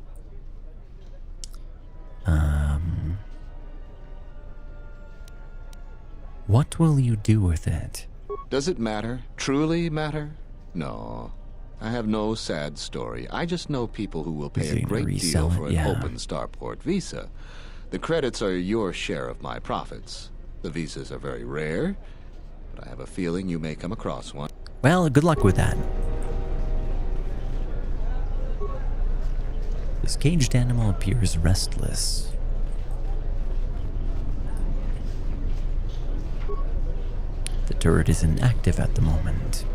What will you do with it? Does it matter? Truly matter? No. I have no sad story. I just know people who will pay a great deal for an open starport visa. The credits are your share of my profits. The visas are very rare, but I have a feeling you may come across one. Well, good luck with that. This caged animal appears restless. The turret is inactive at the moment.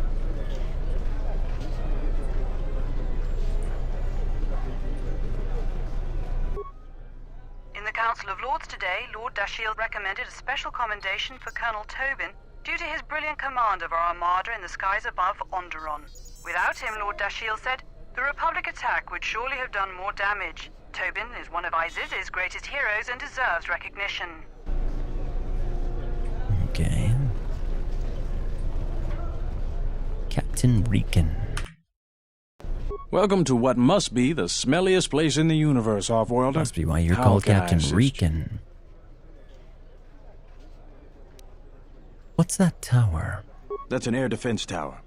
In the Council of Lords today, Lord Dashiell recommended a special commendation for Colonel Tobin due to his brilliant command of our armada in the skies above Onderon. Without him, Lord Dashiell said, the Republic attack would surely have done more damage. Tobin is one of Isis's greatest heroes and deserves recognition. Okay. Captain Riken. Welcome to what must be the smelliest place in the universe, Offworlder. Must be why you're called Captain Riken. What's that tower? That's an air defense tower.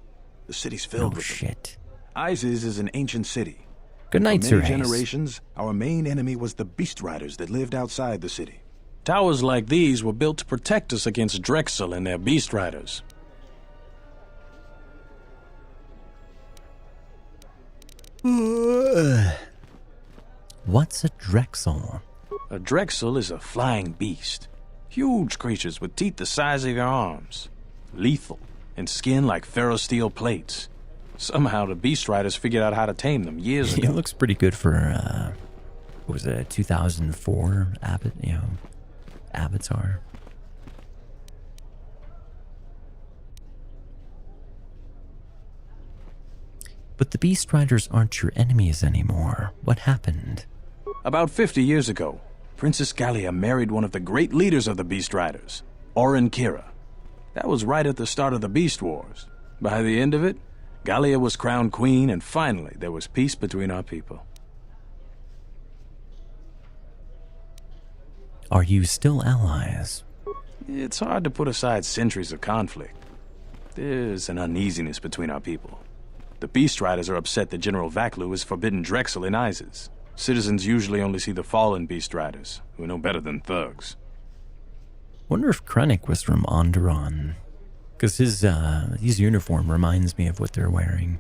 The city's filled with shit. Isis is an ancient city. Good night, For Sir many Hayes. generations, our main enemy was the Beast Riders that lived outside the city. Towers like these were built to protect us against Drexel and their Beast Riders. What's a Drexel? A Drexel is a flying beast. Huge creatures with teeth the size of your arms. Lethal, and skin like ferrosteel plates. Somehow the Beast Riders figured out how to tame them years ago. It looks pretty good for, what was it, 2004 Avatar. But the Beast Riders aren't your enemies anymore. What happened? About 50 years ago, Princess Gallia married one of the great leaders of the Beast Riders, Orin Kira. That was right at the start of the Beast Wars. By the end of it, Gallia was crowned queen, and finally there was peace between our people. Are you still allies? It's hard to put aside centuries of conflict. There's an uneasiness between our people. The Beast Riders are upset that General Vaklu has forbidden Drexel in Isis. Citizens usually only see the fallen Beast Riders, who are no better than thugs. Wonder if Krennic was from Onderon. Because his uniform reminds me of what they're wearing.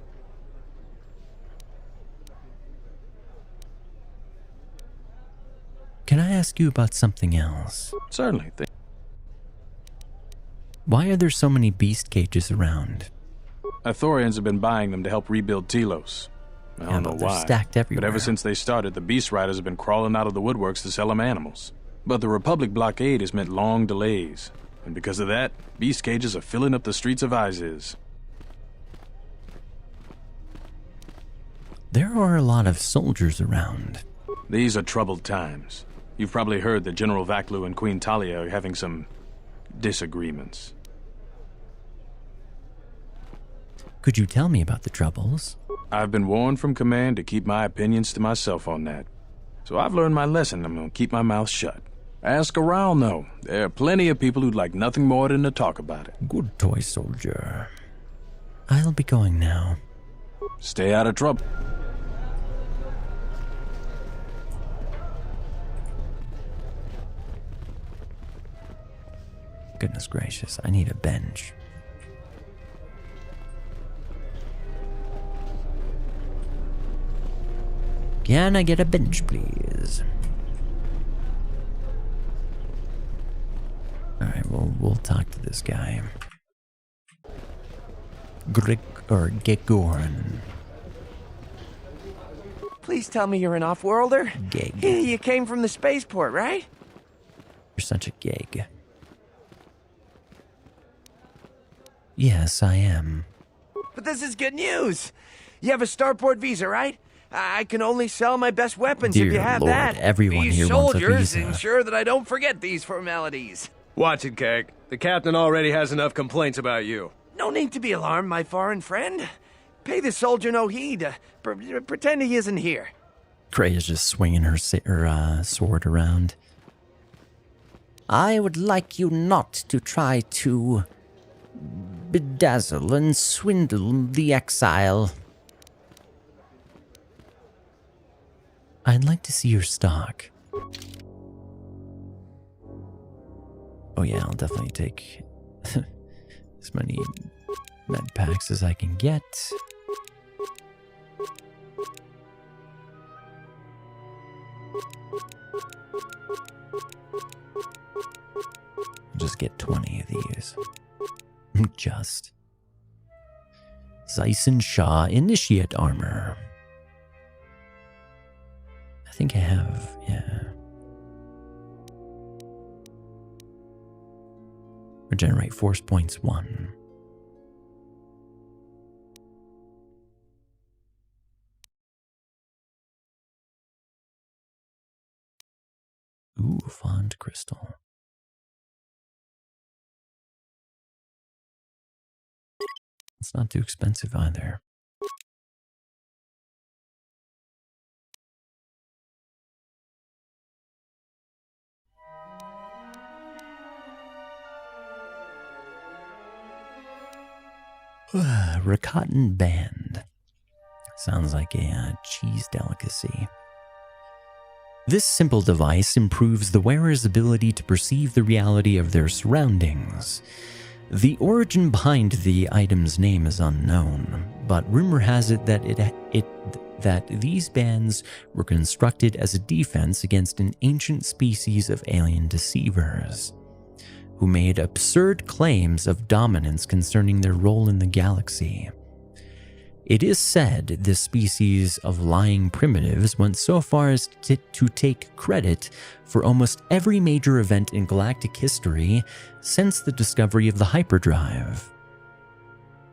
Can I ask you about something else? Certainly. Why are there so many beast cages around? Ithorians have been buying them to help rebuild Telos. I don't know they're why. stacked everywhere. But ever since they started, the Beast Riders have been crawling out of the woodworks to sell them animals. But the Republic blockade has meant long delays. And because of that, beast cages are filling up the streets of Isis. There are a lot of soldiers around. These are troubled times. You've probably heard that General Vaklu and Queen Talia are having some disagreements. Could you tell me about the troubles? I've been warned from command to keep my opinions to myself on that. So I've learned my lesson. I'm going to keep my mouth shut. Ask around, though. There are plenty of people who'd like nothing more than to talk about it. Good toy soldier. I'll be going now. Stay out of trouble. Goodness gracious, I need a bench. Can I get a bench, please? Alright, well, we'll talk to this guy. Gegoran. Please tell me you're an off-worlder. Geg. You came from the spaceport, right? You're such a geg. Yes, I am. But this is good news. You have a starport visa, right? I can only sell my best weapons if you have Lord, that. everyone these here wants a soldiers visa. ensure that I don't forget these formalities. Watch it, Keg. The captain already has enough complaints about you. No need to be alarmed, my foreign friend. Pay the soldier no heed. Pretend he isn't here. Cray is just swinging her sword around. I would like you not to try to bedazzle and swindle the exile. I'd like to see your stock. Oh yeah, I'll definitely take as many med packs as I can get. Just get 20 of these. Just. Zyson Shah Initiate Armor. I think I have, yeah. Regenerate force points 1. Ooh, Fond Crystal. It's not too expensive either. Ricotta Band. Sounds like a cheese delicacy. This simple device improves the wearer's ability to perceive the reality of their surroundings. The origin behind the item's name is unknown, but rumor has it that that these bands were constructed as a defense against an ancient species of alien deceivers, who made absurd claims of dominance concerning their role in the galaxy. It is said this species of lying primitives went so far as to take credit for almost every major event in galactic history since the discovery of the hyperdrive.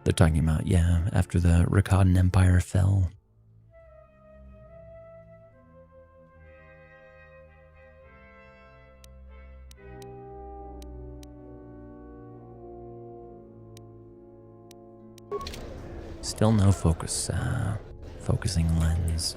They're talking about, yeah, after the Rakatan Empire fell. Still no focusing lens.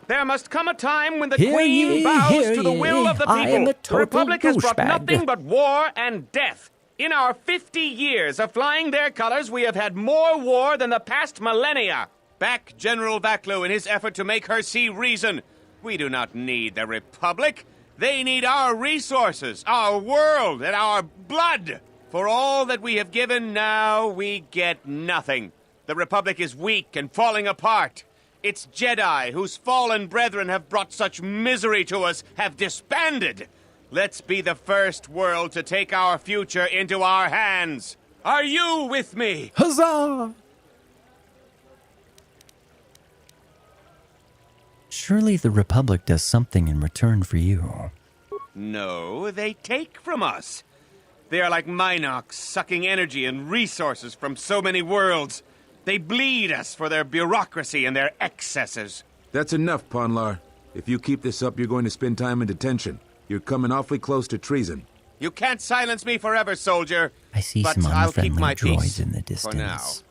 There must come a time when the Queen bows to the will of the people. The Republic has brought nothing but war and death. In our 50 years of flying their colors, we have had more war than the past millennia. Back General Vaklu in his effort to make her see reason. We do not need the Republic. They need our resources, our world, and our blood. For all that we have given, now we get nothing. The Republic is weak and falling apart. Its Jedi, whose fallen brethren have brought such misery to us, have disbanded. Let's be the first world to take our future into our hands. Are you with me? Huzzah! Surely the Republic does something in return for you. No, they take from us. They are like Minox, sucking energy and resources from so many worlds. They bleed us for their bureaucracy and their excesses. That's enough, Ponlar. If you keep this up, you're going to spend time in detention. You're coming awfully close to treason. You can't silence me forever, soldier. I see but some I'll keep unfriendly my droids peace in the for now. distance.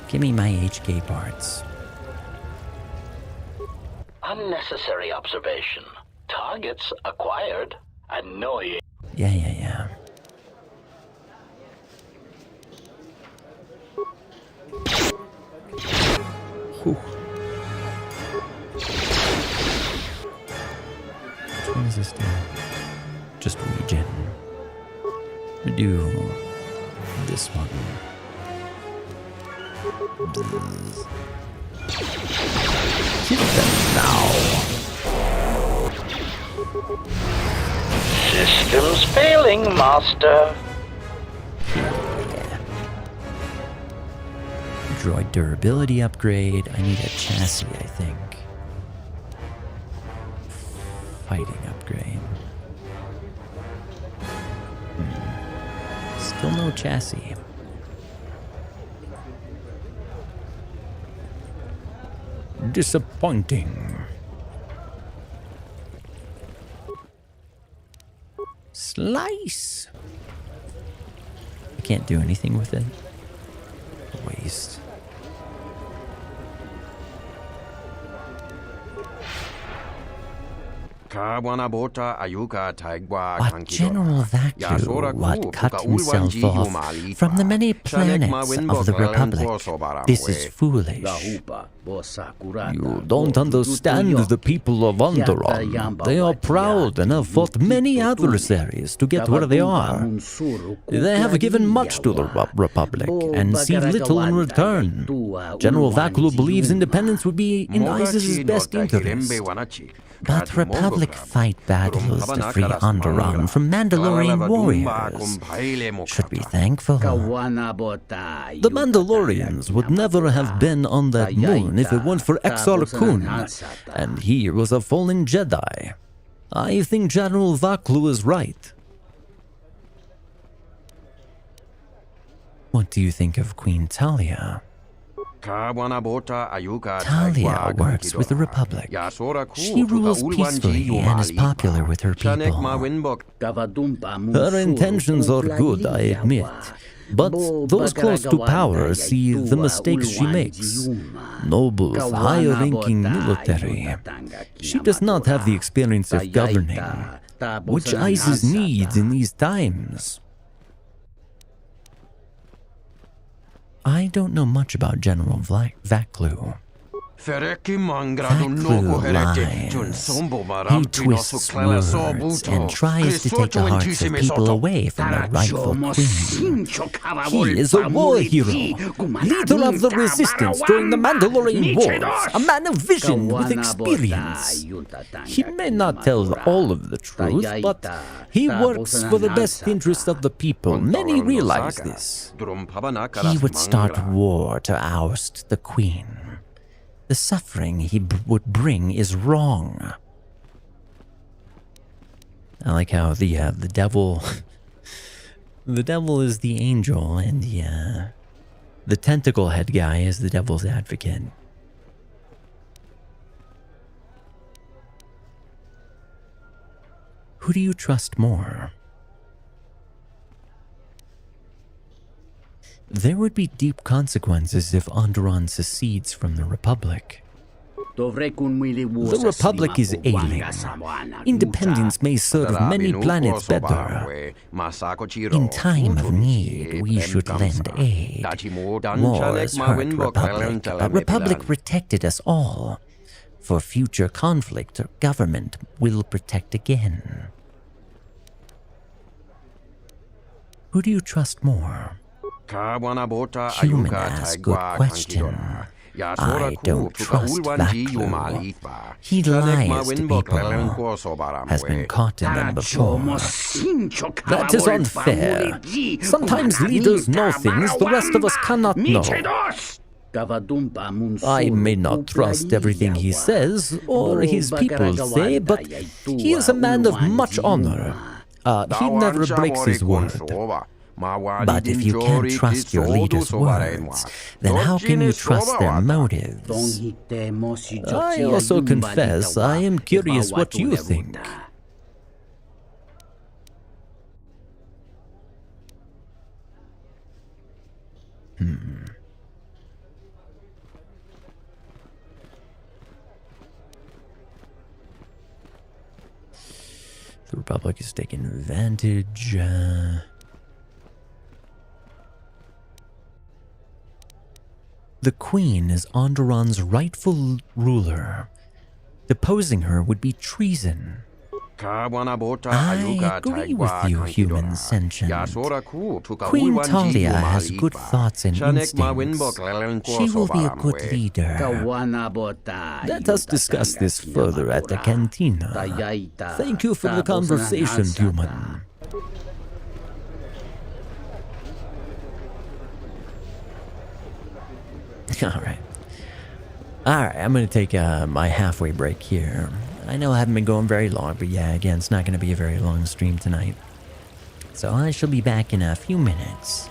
Give me my HK parts. Unnecessary observation. Targets acquired. Annoying. Yeah. Whew. Which one is this doing? Just regen. We do this one. Hit them now. Systems failing, Master. Droid durability upgrade. I need a chassis, I think. Fighting upgrade. Still no chassis. Disappointing. Slice. I can't do anything with it. Waste. But General Vaklu cut himself off from the many planets of the Republic. This is foolish. You don't understand the people of Onderon. They are proud and have fought many adversaries to get where they are. They have given much to the Republic and see little in return. General Vaklu believes independence would be in ISIS's best interest. But Republic fight battles to free Onderon from Mandalorian warriors. Should be thankful. The Mandalorians would never have been on that moon if it weren't for Exar Kun, and he was a fallen Jedi. I think General Vaklu is right. What do you think of Queen Talia? Talia works with the Republic. She rules peacefully and is popular with her people. Her intentions are good, I admit. But those close to power see the mistakes she makes. Noble, high-ranking military. She does not have the experience of governing, which ISIS needs in these times. I don't know much about General Vaklu. That clue line. He twists words and tries to take the hearts of people away from their rightful queen. He is a war hero, leader of the resistance during the Mandalorian Wars, a man of vision with experience. He may not tell all of the truth, but he works for the best interest of the people. Many realize this. He would start war to oust the queen. The suffering he would bring is wrong. I like how the devil, the devil is the angel, and the tentacle head guy is the devil's advocate. Who do you trust more? There would be deep consequences if Onderon secedes from the Republic. The Republic is ailing. Independence may serve many planets better. In time of need, we should lend aid. Wars hurt Republic, but Republic protected us all. For future conflict, government will protect again. Who do you trust more? Human asks good question. I don't trust Vaklu. He lies to people. Has been caught in them before. That is unfair. Sometimes leaders know things the rest of us cannot know. I may not trust everything he says or his people say, but he is a man of much honor. He never breaks his word. But if you can't trust your leader's words, then how can you trust their motives? I also confess I am curious what you think. The Republic is taking advantage. The Queen is Onderon's rightful ruler. Deposing her would be treason. I agree with you, human sentient. Queen Talia has good thoughts and instincts. She will be a good leader. Let us discuss this further at the cantina. Thank you for the conversation, human. Alright, I'm going to take my halfway break here. I know I haven't been going very long, but yeah, again, it's not going to be a very long stream tonight. So I shall be back in a few minutes.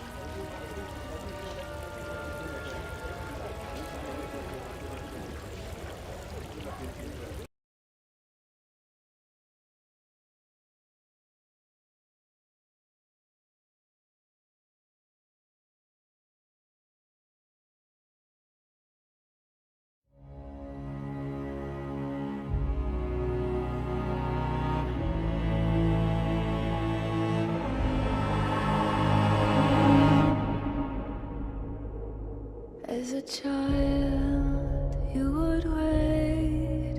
As a child, you would wait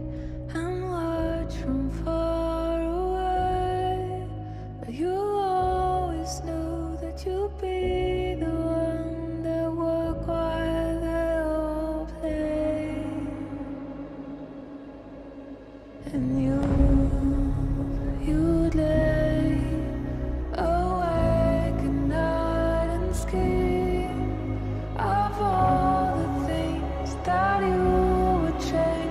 and watch from far away, but you always knew that you'd be the one that would while they all play. And you'd lay awake at night and scheme of all that you would change.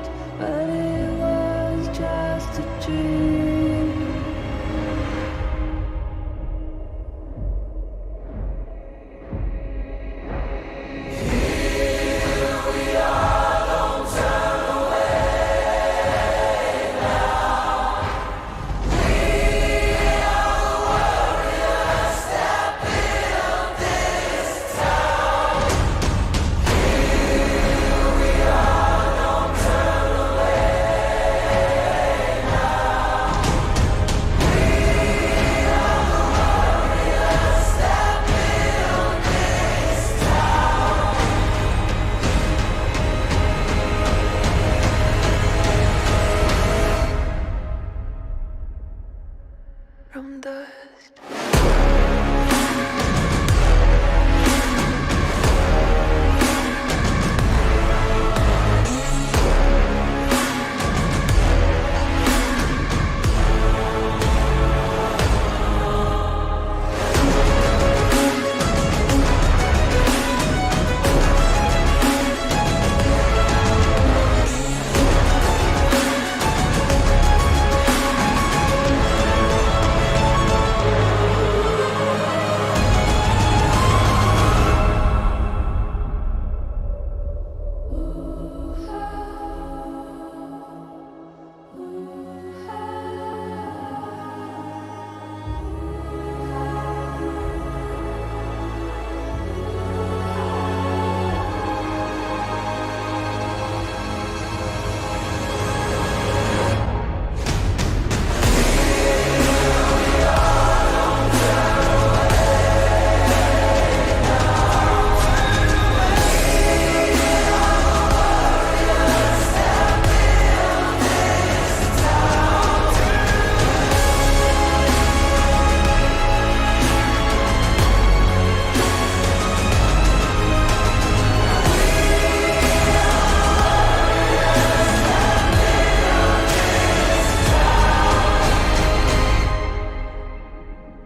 from dust.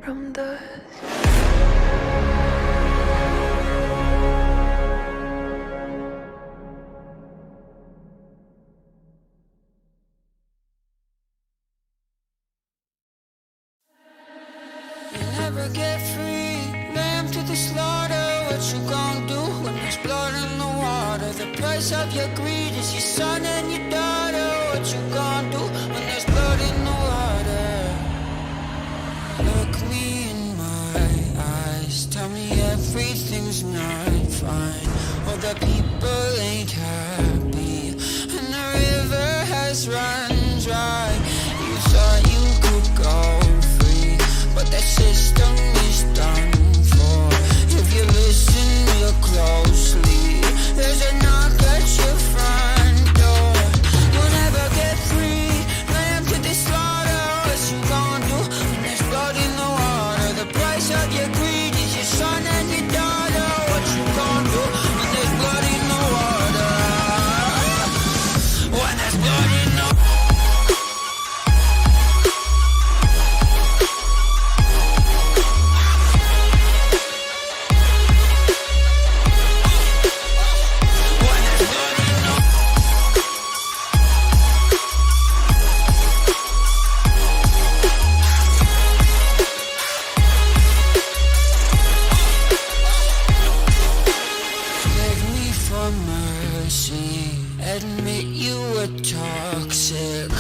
From dust. Never get free, lamb to the slaughter. What you gonna do when there's blood in the water? The price of your greed is your son and your daughter. What you gonna do when there's blood in the water? Look me in my eyes, tell me everything's not fine. All the people ain't happy, and the river has run dry. You thought you could go free, but that system is done for. If you listen real closely, there's a knock at your front door. You'll never get free, lamb to the slaughter. What you gonna do when there's blood in the water? The price of your greed is your son and your daughter. What you gonna do when there's blood in the water? When there's blood in the water. Admit you were toxic.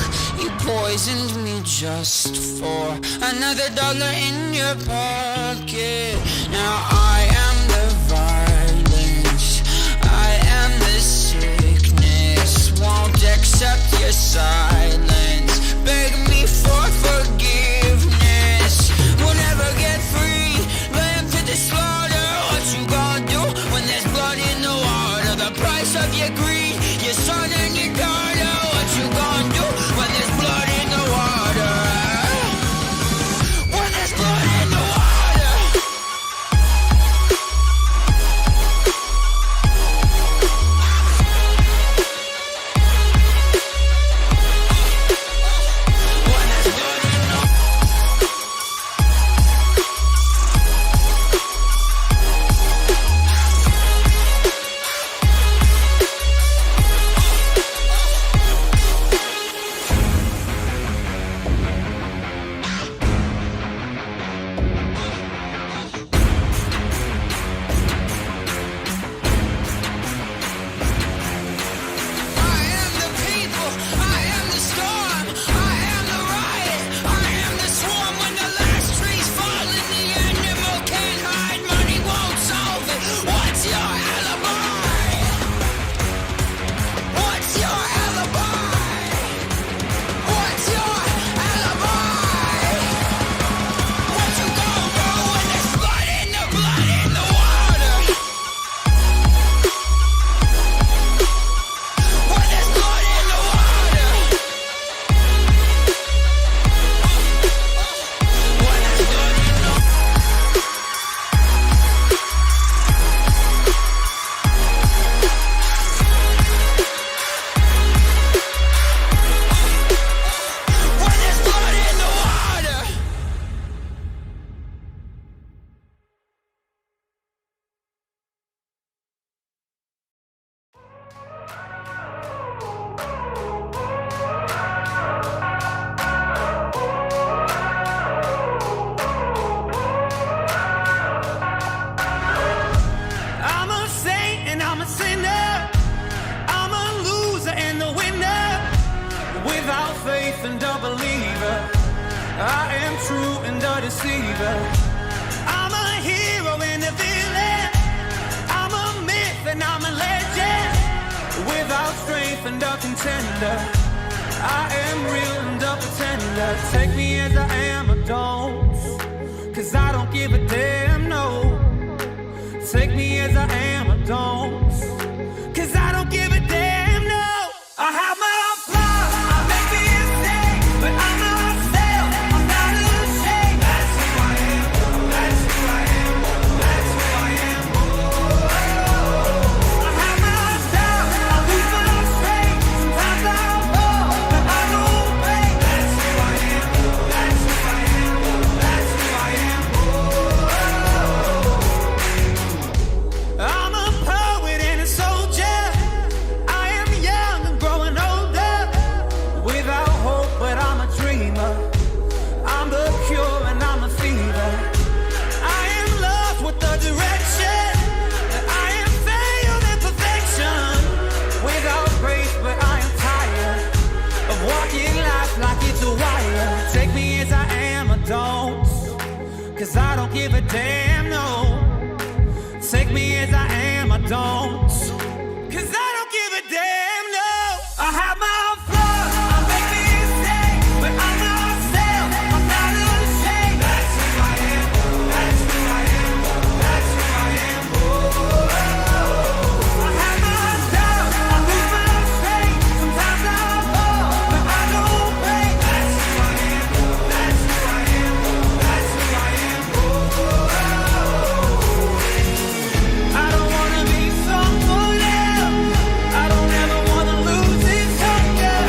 You poisoned me just for another dollar in your pocket. Now I am the violence, I am the sickness. Won't accept your silence, beg me for forgiveness. We'll never get free, lamb to the slaughter. What you gonna do when there's blood in the water? The price of your greed, your son and your daughter. What you gonna do when there's blood in the water? When there's blood in the water. I am true and a deceiver. I'm a hero and a villain. I'm a myth and I'm a legend. Without strength and a contender, I am real and a pretender. Take me as I am or don't, 'cause I don't give a damn, no. Take me as I am or don't, 'cause I don't give a damn, no. I have my own flaws, I make mistakes, but I'm myself, I'm not ashamed. That's who I am, that's who I am, that's who I am. I have my doubts, I lose my strength, sometimes I fall, but I don't break. That's who I am, that's who I am, that's who I am. I'm a poet and a soldier. I am young and growing older. Without hope, but I'm a dreamer. I'm the cure and I'm the fever. I am lost with the direction. I am failed in perfection. Without grace, but I am tired of walking life like it's a wire. Take me as I am or don't, 'cause I don't give a damn, no. Take me as I am or don't, 'cause I don't give a damn, no. I have my own flaws, I make mistakes, but I'm myself, I'm not ashamed. That's who I am, that's who I am, that's who I am. I have my doubts, I lose my strength, sometimes I fall, but I don't break. That's who I am, that's who I am, that's who I am. I don't wanna be someone else. I don't ever wanna lose this hunger.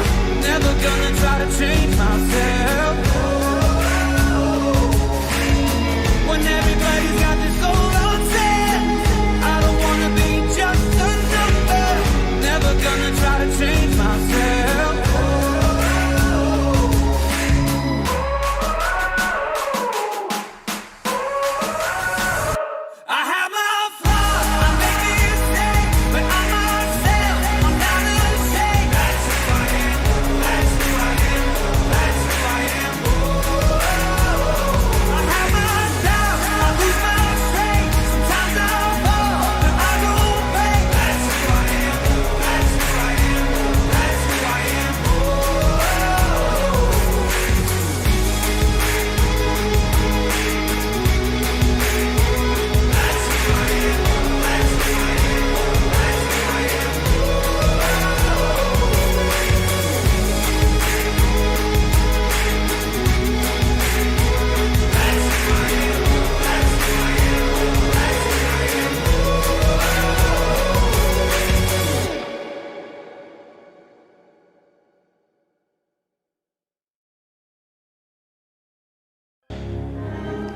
Never gonna try to change myself. When everybody's got this old on set, I don't wanna be just a number. Never gonna try to change myself. I have my own flaws, I make mistakes, but I'm myself, I'm not ashamed. That's who I am, that's who I am, that's who I am. I have my doubts, I lose my strength, sometimes I fall, but I don't break. That's who I am, that's who I am, that's who I am.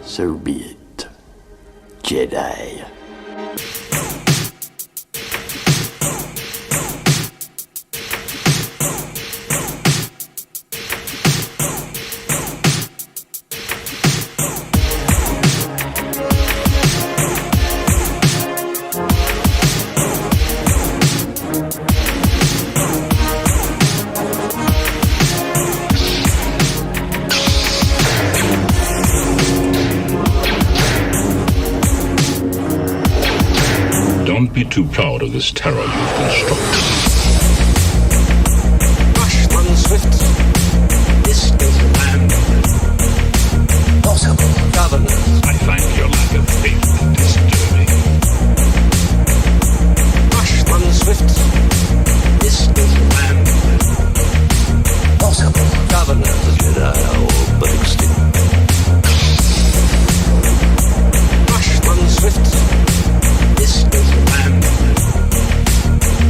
So be it, Jedi. Don't be too proud of this terror you've constructed. Rush, run swift. This is the land. Possible governors. I find your lack of faith disturbing. Rush, run swift. This is the land. Possible governors. Jedi are all but extinct. Rush, run swift. This is the land.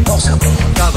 Possible governors.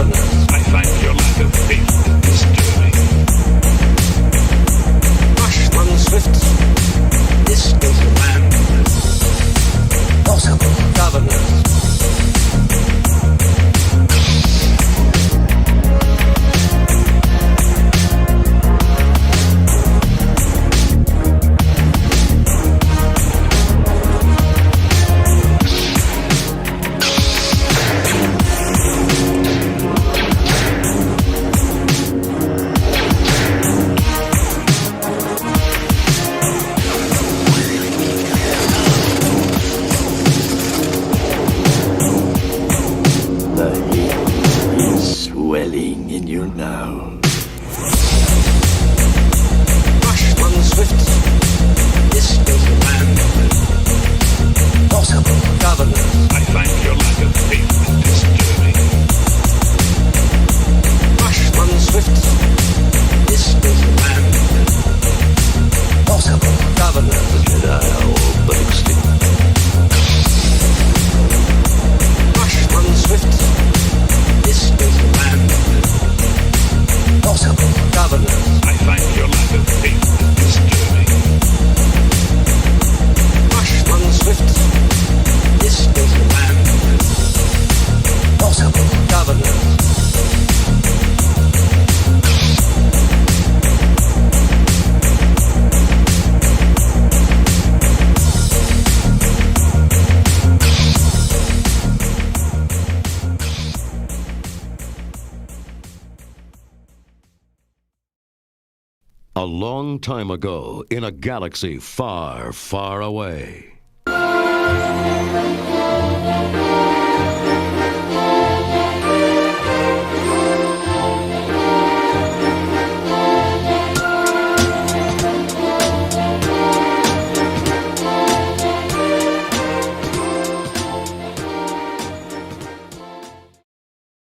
A long time ago, in a galaxy far, far away.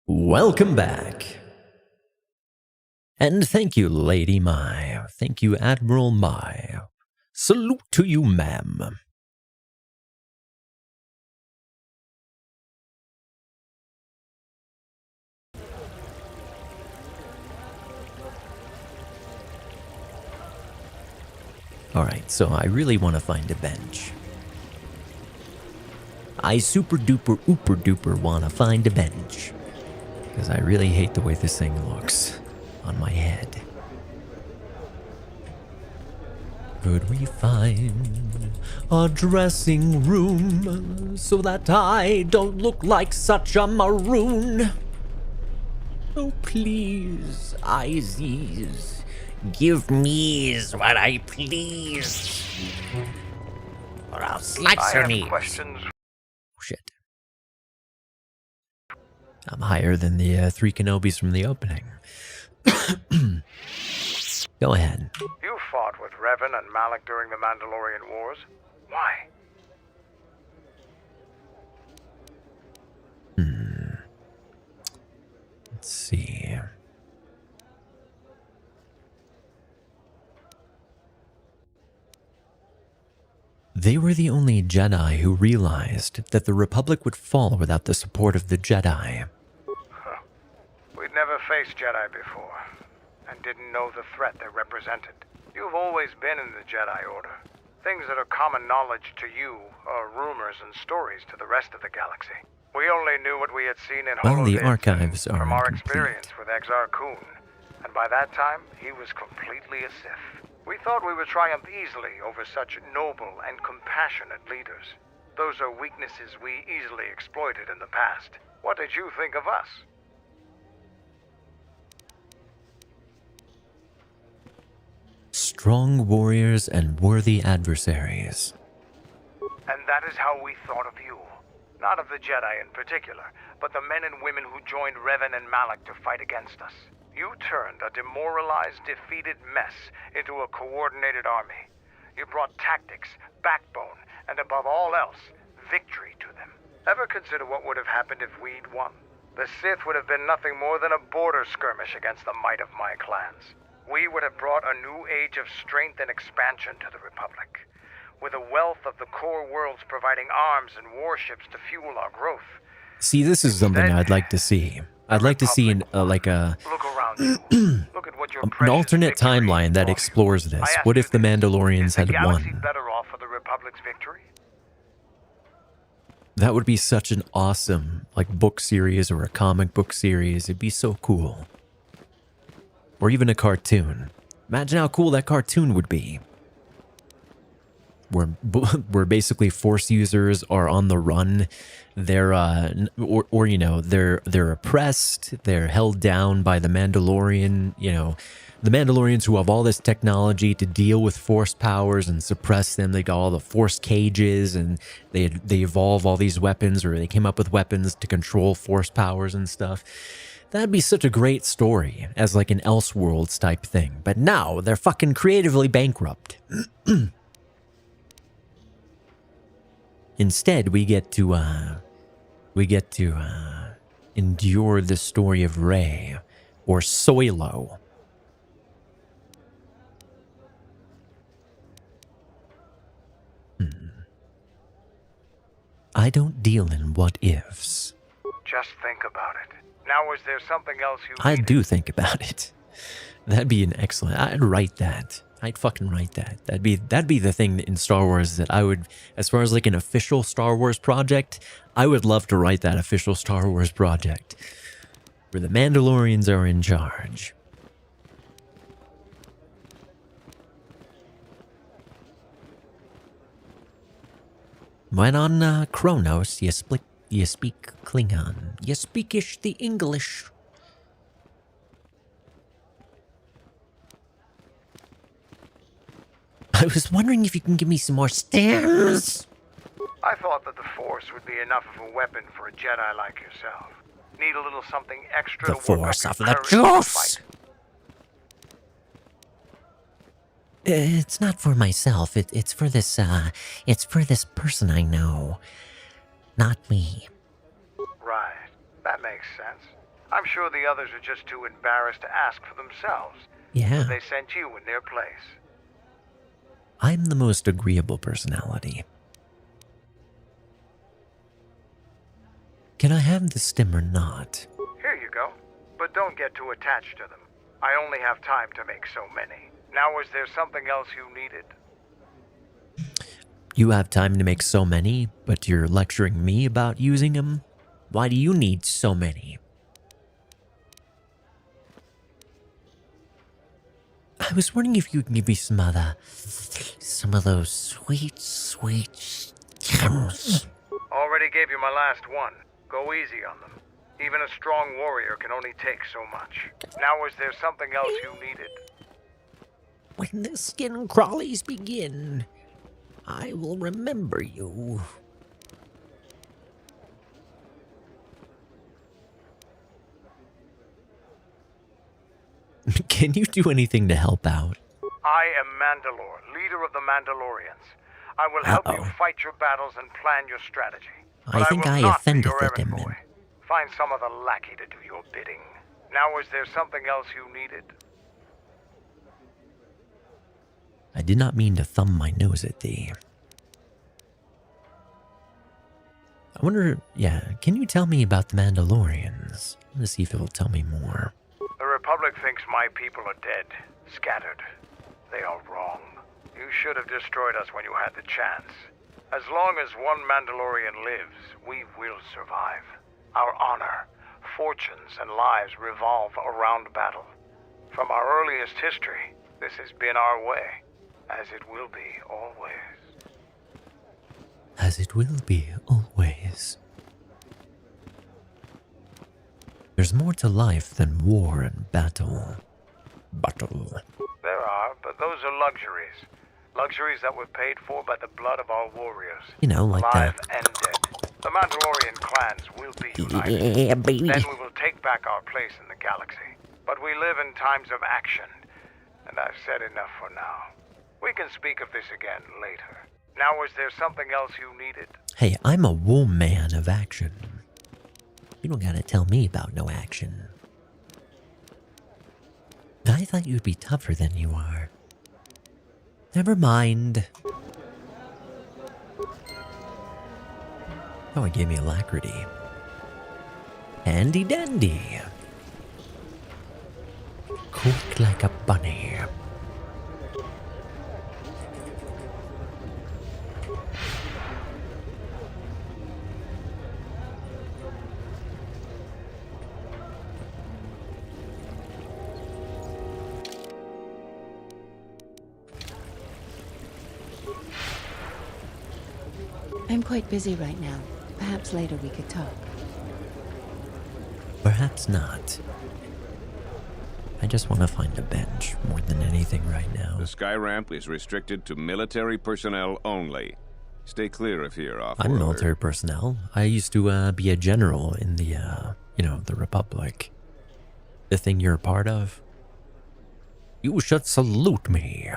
Welcome back. And thank you, Lady Mai. Thank you, Admiral Mai. Salute to you, ma'am. Alright, so I really want to find a bench. I super duper ooper duper want to find a bench. Because I really hate the way this thing looks on my head. Could we find a dressing room so that I don't look like such a maroon? Oh, please, Izies, give me what I please, or I'll slice her knees. Oh, shit. I'm higher than the 3 Kenobis from the opening. Go ahead. You fought with Revan and Malak during the Mandalorian Wars. Why? Let's see. They were the only Jedi who realized that the Republic would fall without the support of the Jedi. Huh. We'd never faced Jedi before, and didn't know the threat they represented. You've always been in the Jedi Order. Things that are common knowledge to you are rumors and stories to the rest of the galaxy. We only knew what we had seen in Well, the holodecks archives are from our incomplete. experience with Exar Kun, and by that time, he was completely a Sith. We thought we would triumph easily over such noble and compassionate leaders. Those are weaknesses we easily exploited in the past. What did you think of us? Strong warriors and worthy adversaries. And that is how we thought of you. Not of the Jedi in particular, but the men and women who joined Revan and Malak to fight against us. You turned a demoralized, defeated mess into a coordinated army. You brought tactics, backbone, and above all else, victory to them. Ever consider what would have happened if we'd won? The Sith would have been nothing more than a border skirmish against the might of my clans. We would have brought a new age of strength and expansion to the Republic. With a wealth of the core worlds providing arms and warships to fuel our growth. See, this is something I'd like to see. I'd like to see an alternate timeline that explores this. What if the Mandalorians had won? Better off for the Republic's victory? That would be such an awesome book series or a comic book series. It'd be so cool. Or even a cartoon. Imagine how cool that cartoon would be. Where basically Force users are on the run. They're they're oppressed. They're held down by the Mandalorian. The Mandalorians who have all this technology to deal with Force powers and suppress them. They got all the Force cages, and they evolve all these weapons, or they came up with weapons to control Force powers and stuff. That'd be such a great story as an Elseworlds type thing. But now they're fucking creatively bankrupt. Instead, we get to endure the story of Rey, or Solo. I don't deal in what ifs. Just think about it. Now, is there something else you I do think about it. That'd be an excellent. I'd write that. I'd fucking write that. That'd be the thing in Star Wars that I would, as far as an official Star Wars project, I would love to write that official Star Wars project where the Mandalorians are in charge. When on Kronos, you speak Klingon. You speakish the English. was wondering if you can give me some more stamps. I thought that the Force would be enough of a weapon for a Jedi like yourself. Need a little something extra The to work Force up of your the courage in the Force. fight. It's not for myself. It's for this. It's for this person I know. Not me. Right. That makes sense. I'm sure the others are just too embarrassed to ask for themselves. Yeah. So they sent you in their place. I'm the most agreeable personality. Can I have the stim or not? Here you go. But don't get too attached to them. I only have time to make so many. Now, is there something else you needed? You have time to make so many, but you're lecturing me about using them? Why do you need so many? I was wondering if you could give me some of those sweet, sweet stems. Already gave you my last one. Go easy on them. Even a strong warrior can only take so much. Now, is there something else you needed? When the skin crawlies begin, I will remember you. Can you do anything to help out? I am Mandalore, leader of the Mandalorians. I will help you fight your battles and plan your strategy. I think I offended him. Find some other lackey to do your bidding. Now, is there something else you needed? I did not mean to thumb my nose at thee. I wonder, can you tell me about the Mandalorians? Let's see if it will tell me more. The Republic thinks my people are dead, scattered. They are wrong. You should have destroyed us when you had the chance. As long as one Mandalorian lives, we will survive. Our honor, fortunes, and lives revolve around battle. From our earliest history, this has been our way, as it will be always. As it will be always. There's more to life than war and battle. There are, but those are luxuries. Luxuries that were paid for by the blood of our warriors. You know, like alive that. and dead. The Mandalorian clans will be united. Yeah, baby. Then we will take back our place in the galaxy. But we live in times of action, and I've said enough for now. We can speak of this again later. Now, is there something else you needed? Hey, I'm a woman of action. You don't gotta tell me about no action. I thought you'd be tougher than you are. Never mind. Oh, it gave me alacrity. Handy dandy. Quick like a bunny. I'm quite busy right now. Perhaps later we could talk. Perhaps not. I just want to find a bench more than anything right now. The sky ramp is restricted to military personnel only. Stay clear of here, off-worlder. I'm military personnel. I used to be a general in the, the Republic. The thing you're a part of. You should salute me.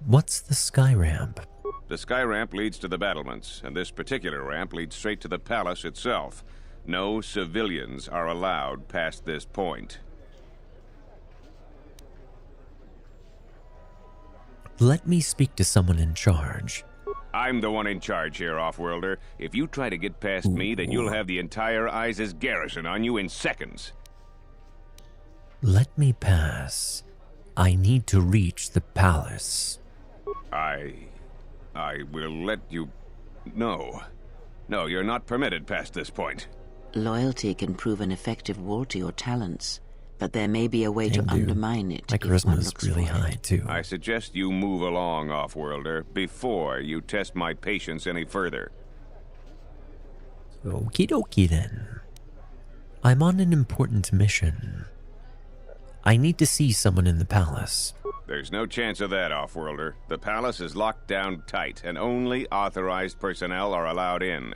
What's the sky ramp? The sky ramp leads to the battlements, and this particular ramp leads straight to the palace itself. No civilians are allowed past this point. Let me speak to someone in charge. I'm the one in charge here, off-worlder. If you try to get past me, then you'll have the entire ISIS garrison on you in seconds. Let me pass. I need to reach the palace. I will let you... No. No, you're not permitted past this point. Loyalty can prove an effective wall to your talents, but there may be a way to undermine it. My charisma is really high, too. I suggest you move along, off-worlder, before you test my patience any further. Okie dokie then. I'm on an important mission. I need to see someone in the palace. There's no chance of that, Offworlder. The palace is locked down tight, and only authorized personnel are allowed in.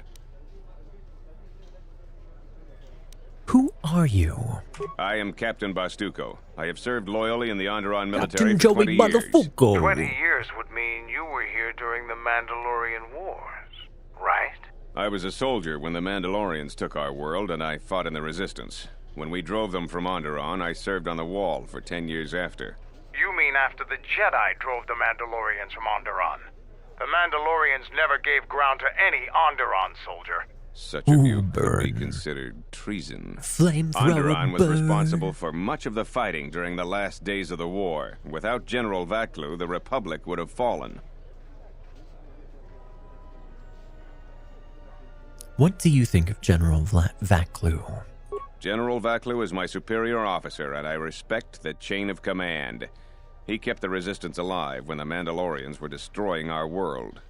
Who are you? I am Captain Bastuco. I have served loyally in the Onderon military Captain for 20 Joey years. Motherfucker. 20 years would mean you were here during the Mandalorian Wars, right? I was a soldier when the Mandalorians took our world, and I fought in the Resistance. When we drove them from Onderon, I served on the Wall for 10 years after. You mean after the Jedi drove the Mandalorians from Onderon? The Mandalorians never gave ground to any Onderon soldier. Such a view could be considered treason. Onderon was responsible for much of the fighting during the last days of the war. Without General Vaklu, the Republic would have fallen. What do you think of General Vaklu? General Vaklu is my superior officer, and I respect the chain of command. He kept the Resistance alive when the Mandalorians were destroying our world.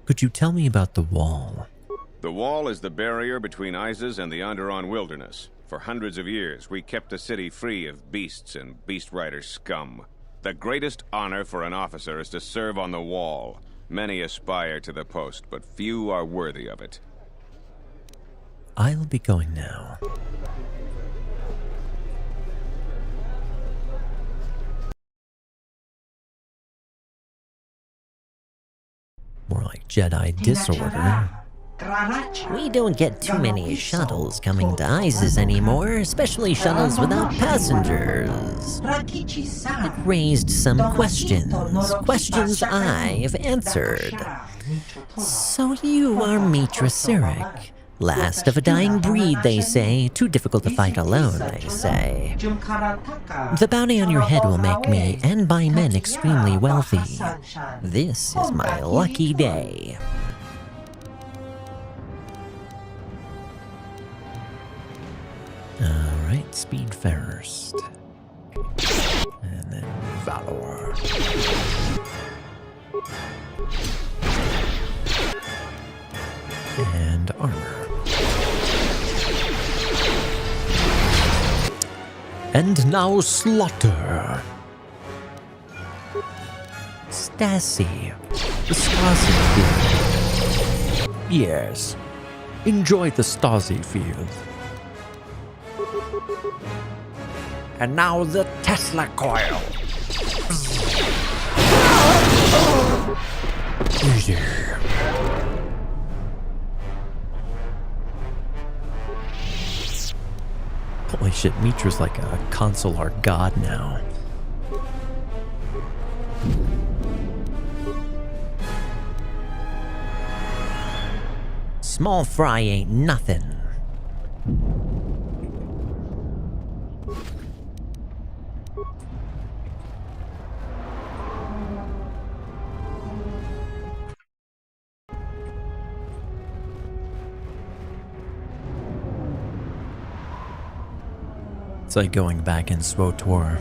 Could you tell me about the Wall? The Wall is the barrier between Isis and the Onderon wilderness. For hundreds of years, we kept the city free of beasts and Beast Rider scum. The greatest honor for an officer is to serve on the Wall. Many aspire to the post, but few are worthy of it. I'll be going now. More like Jedi disorder. We don't get too many shuttles coming to Isis anymore, especially shuttles without passengers. It raised some questions. Questions I've answered. So you are Mitra Sirik. Last of a dying breed, they say. Too difficult to fight alone, they say. The bounty on your head will make me, and my men, extremely wealthy. This is my lucky day. Alright, speed first. And then Valor. And armor. And now Slaughter. Stasi. The Stasi field. Yes. Enjoy the Stasi field. And now the Tesla coil. Yeah. Holy shit, Mitra's like a consular god now. Small fry ain't nothing. It's like going back in SWTOR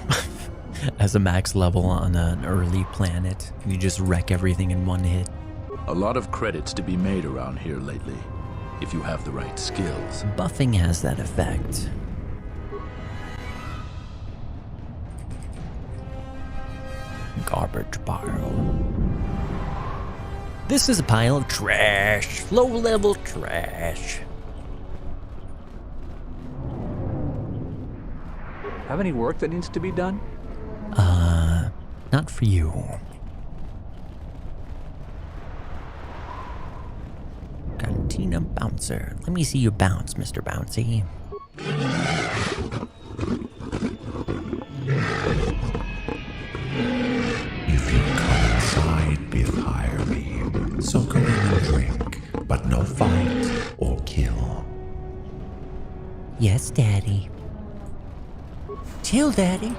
as a max level on an early planet. You just wreck everything in one hit. A lot of credits to be made around here lately, if you have the right skills. Buffing has that effect. Garbage pile. This is a pile of trash. Low-level trash. Have any work that needs to be done? Not for you. Cantina Bouncer. Let me see you bounce, Mr. Bouncy. If you come inside, we'll hire me. So come in and drink, but no fight or kill. Yes, Daddy. Chill, Daddy.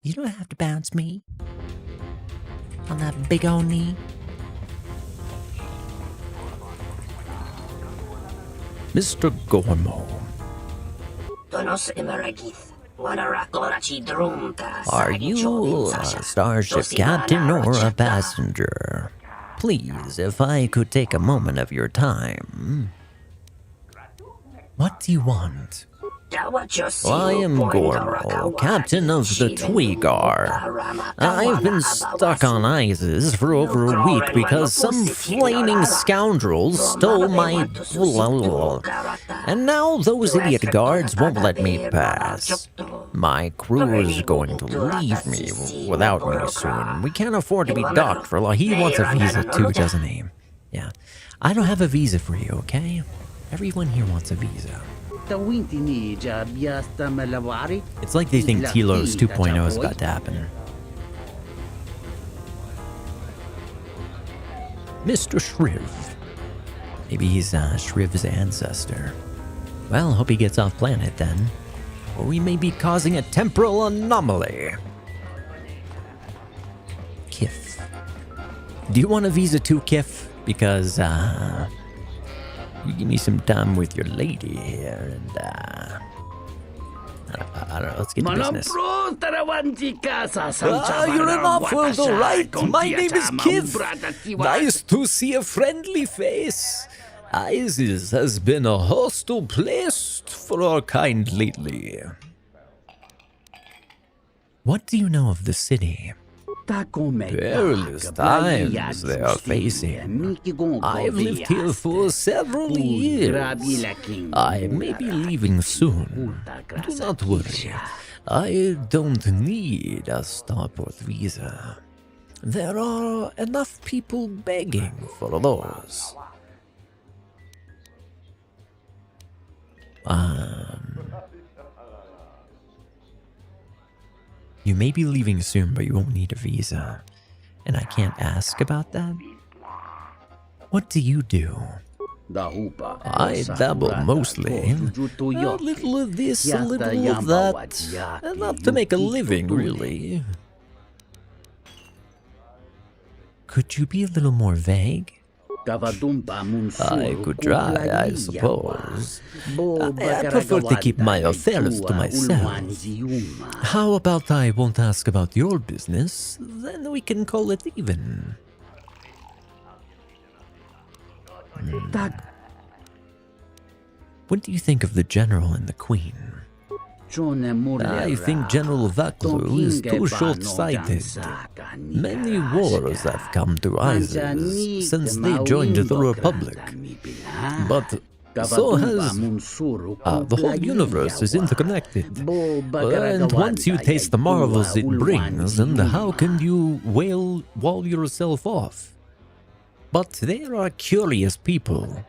You don't have to bounce me on that big old knee. Mr. Gormo. Are you a starship captain or a passenger? Please, if I could take a moment of your time. What do you want? I am Gormo, captain of the Tweegar. I've been stuck on Isis for over a week because some flaming scoundrels stole my... And now those idiot guards won't let me pass. My crew is going to leave me without me soon. We can't afford to be docked for long. He wants a visa too, doesn't he? Yeah. I don't have a visa for you, okay? Everyone here wants a visa. It's like they think Telos 2.0 is about to happen. Mr. Shriv. Maybe he's Shriv's ancestor. Well, hope he gets off planet then. Or we may be causing a temporal anomaly. Kif. Do you want a visa too, Kif? Because, you give me some time with your lady here, and, I don't know, let's get to business. You're an off-world, all right? My name is Kif. Nice to see a friendly face. Isis has been a hostile place for our kind lately. What do you know of the city? Perilous times they are facing. I've lived here for several years. I may be leaving soon. Do not worry. I don't need a starport visa. There are enough people begging for those. You may be leaving soon, but you won't need a visa. And I can't ask about that? What do you do? I dabble mostly. A little of this, a little of that. Enough to make a living, really. Could you be a little more vague? I could try, I suppose. I prefer to keep my affairs to myself. How about I won't ask about your business, then we can call it even. What do you think of the general and the queen? I think General Vaklu is too short-sighted. Many wars have come to Isis since they joined the Republic. But so has... the whole universe is interconnected. And once you taste the marvels it brings, and how can you wall yourself off? But they are curious people.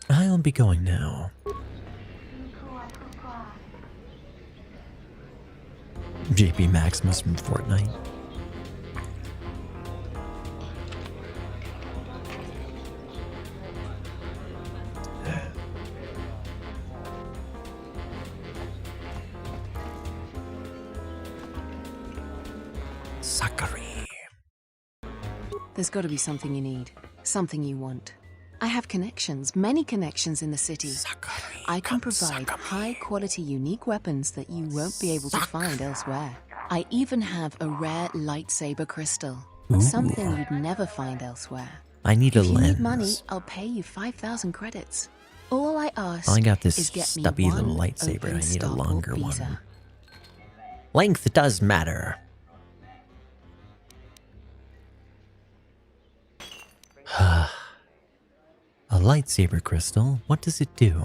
I'll be going now. JP Maximus from Fortnite. Sakari. There's got to be something you need, something you want. I have connections, many connections in the city. I can provide high-quality, unique weapons that you won't be able to find elsewhere. I even have a rare lightsaber crystal, something you'd never find elsewhere. I need a lens. If you need money, lens. I'll pay you 5,000 credits. All I ask I got this is get me stubby one little lightsaber. open I need a starport longer visa. one. Length does matter. A lightsaber crystal? What does it do?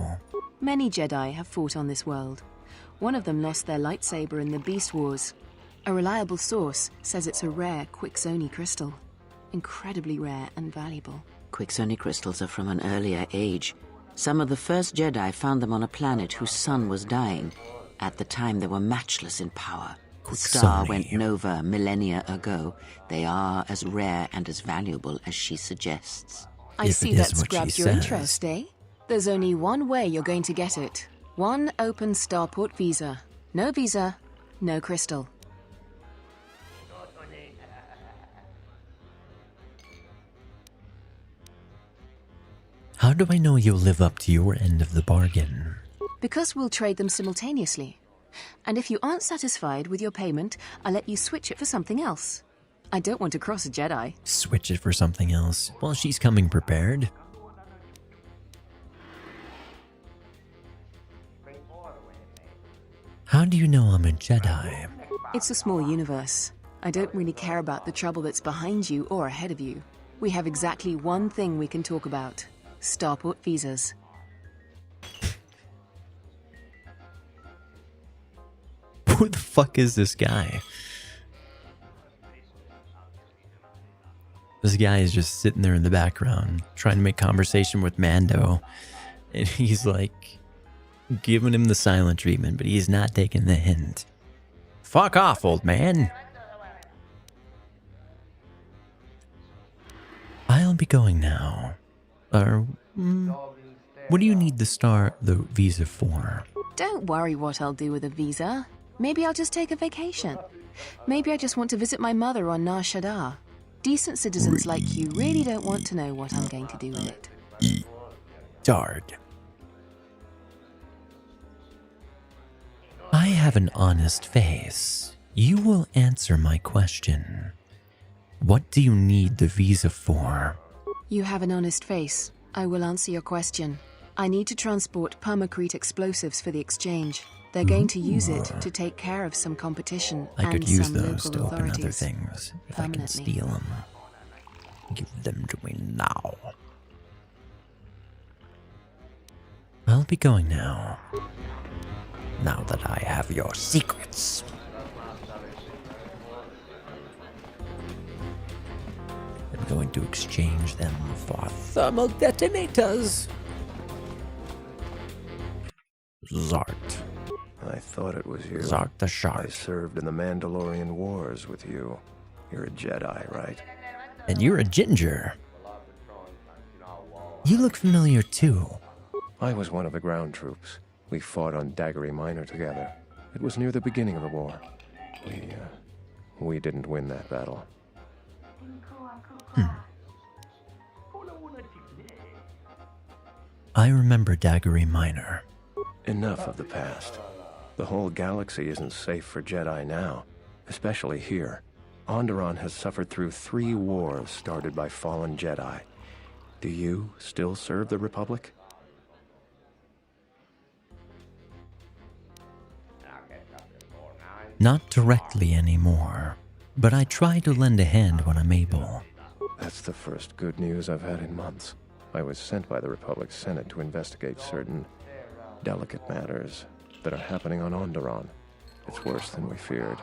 Many Jedi have fought on this world. One of them lost their lightsaber in the Beast Wars. A reliable source says it's a rare Quixoni crystal. Incredibly rare and valuable. Quixoni crystals are from an earlier age. Some of the first Jedi found them on a planet whose sun was dying. At the time, they were matchless in power. The star went nova millennia ago. They are as rare and as valuable as she suggests. I see that's grabbed your interest, eh? There's only one way you're going to get it. One open starport visa. No visa, no crystal. How do I know you'll live up to your end of the bargain? Because we'll trade them simultaneously. And if you aren't satisfied with your payment, I'll let you switch it for something else. I don't want to cross a Jedi. Switch it for something else. Well, she's coming prepared. How do you know I'm a Jedi? It's a small universe. I don't really care about the trouble that's behind you or ahead of you. We have exactly one thing we can talk about. Starport visas. Who the fuck is this guy? This guy is just sitting there in the background trying to make conversation with Mando. And he's like giving him the silent treatment, but he's not taking the hint. Fuck off, old man. I'll be going now. What do you need the visa for? Don't worry what I'll do with a visa. Maybe I'll just take a vacation. Maybe I just want to visit my mother on Nar Shaddaa. Decent citizens like you really don't want to know what I'm going to do with it. Dard. I have an honest face. You will answer my question. What do you need the visa for? You have an honest face. I will answer your question. I need to transport permacrete explosives for the exchange. They're going to use it to take care of some competition I and could use some those local to open authorities. other things if I can steal them. Give them to me now. I'll be going now. Now that I have your secrets. I'm going to exchange them for thermal detonators. Zart. I thought it was you. Zart the Shark. I served in the Mandalorian Wars with you. You're a Jedi, right? And you're a ginger. You look familiar too. I was one of the ground troops. We fought on Daggery Minor together. It was near the beginning of the war. We didn't win that battle. I remember Daggery Minor. Enough of the past. The whole galaxy isn't safe for Jedi now, especially here. Onderon has suffered through 3 wars started by fallen Jedi. Do you still serve the Republic? Not directly anymore, but I try to lend a hand when I'm able. That's the first good news I've had in months. I was sent by the Republic Senate to investigate certain delicate matters that are happening on Onderon. It's worse than we feared.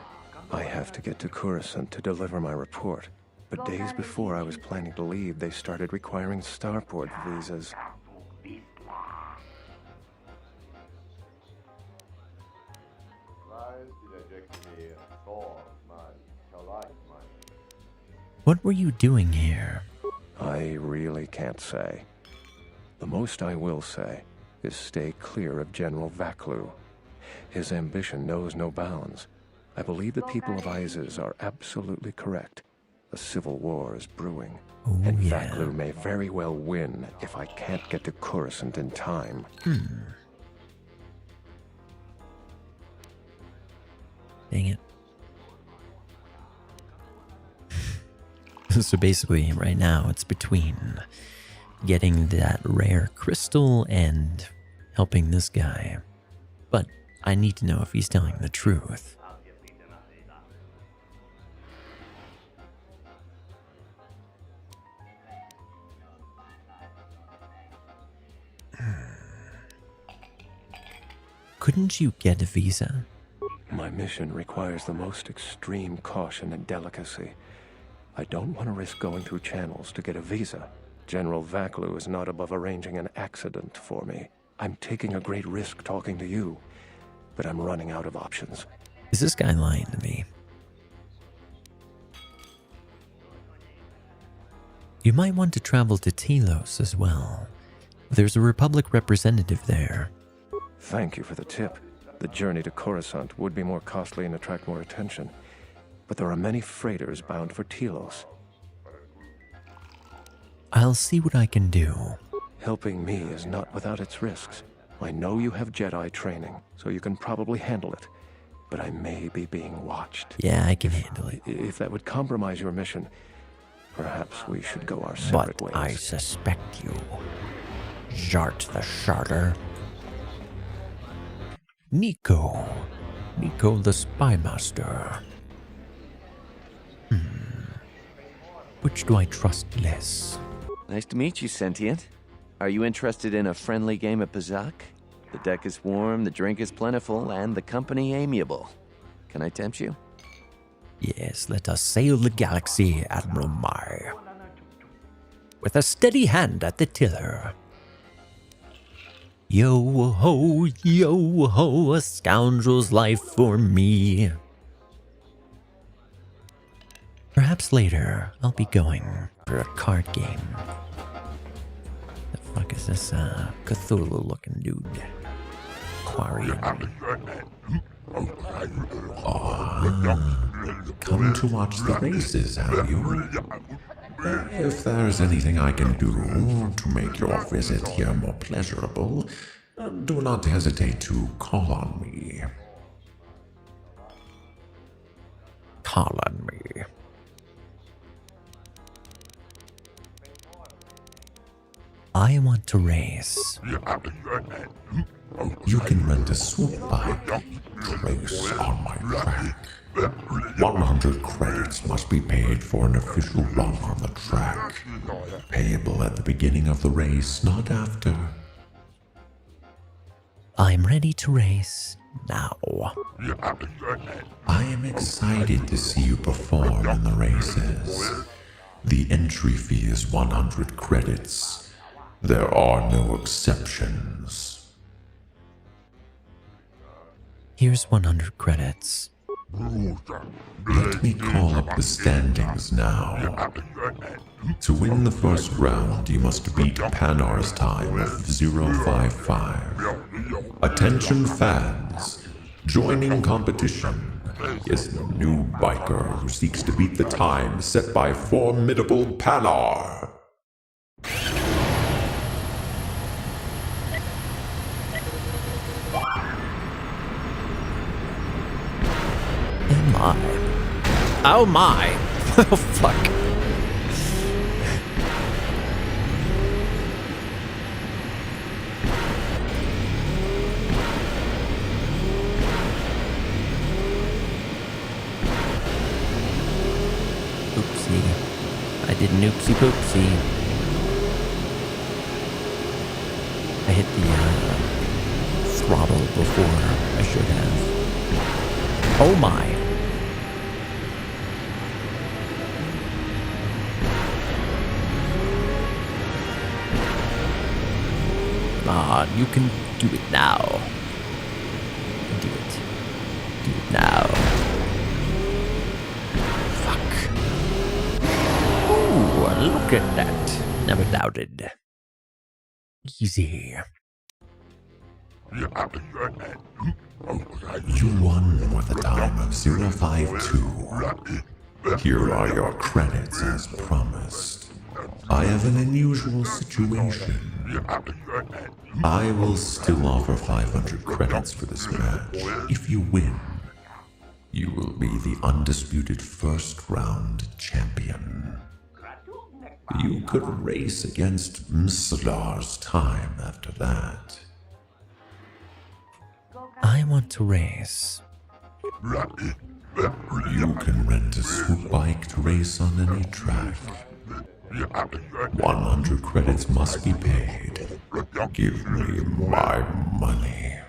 I have to get to Coruscant to deliver my report. But days before I was planning to leave, they started requiring starport visas. What were you doing here? I really can't say. The most I will say is stay clear of General Vaklu. His ambition knows no bounds. I believe the people of Isis are absolutely correct. A civil war is brewing. And Vaklu may very well win if I can't get to Coruscant in time. Dang it. So basically, right now, it's between getting that rare crystal and helping this guy. But I need to know if he's telling the truth. Couldn't you get a visa? My mission requires the most extreme caution and delicacy. I don't want to risk going through channels to get a visa. General Vaklu is not above arranging an accident for me. I'm taking a great risk talking to you, but I'm running out of options. Is this guy lying to me? You might want to travel to Telos as well. There's a Republic representative there. Thank you for the tip. The journey to Coruscant would be more costly and attract more attention. But there are many freighters bound for Telos. I'll see what I can do. Helping me is not without its risks. I know you have Jedi training, so you can probably handle it. but I may be being watched. Yeah, I can handle it. If that would compromise your mission, perhaps we should go our separate ways. But I suspect you. Jart the Sharter. Nico the Spy Master. Which do I trust less? Nice to meet you, Sentient. Are you interested in a friendly game of Pazak? The deck is warm, the drink is plentiful, and the company amiable. Can I tempt you? Yes, let us sail the galaxy, Admiral Mai. With a steady hand at the tiller. Yo-ho, a scoundrel's life for me. Perhaps later, I'll be going for a card game. The fuck is this, Cthulhu-looking dude? Aquarium. Come to watch the races, have you? If there's anything I can do to make your visit here more pleasurable, do not hesitate to call on me. Call on me. I want to race. You can rent a swoop bike to race on my track. 100 credits must be paid for an official run on the track. Payable at the beginning of the race, not after. I'm ready to race now. I am excited to see you perform in the races. The entry fee is 100 credits. There are no exceptions. Here's 100 credits. Let me call up the standings now. To win the first round, you must beat Panar's time of 055. Attention fans, joining competition is the new biker who seeks to beat the time set by formidable Panar. Oh my. Oh fuck. Oopsie. I did an oopsie poopsie. I hit the throttle before I should have. Oh my. You can do it now. Do it. Do it now. Fuck. Ooh, look at that. Never doubted. Easy. You won with a time of 052. Here are your credits as promised. I have an unusual situation. I will still offer 500 credits for this match. If you win, you will be the undisputed first round champion. You could race against Mslar's time after that. I want to race. You can rent a swoop bike to race on any track. 100 credits must be paid. Give me my money.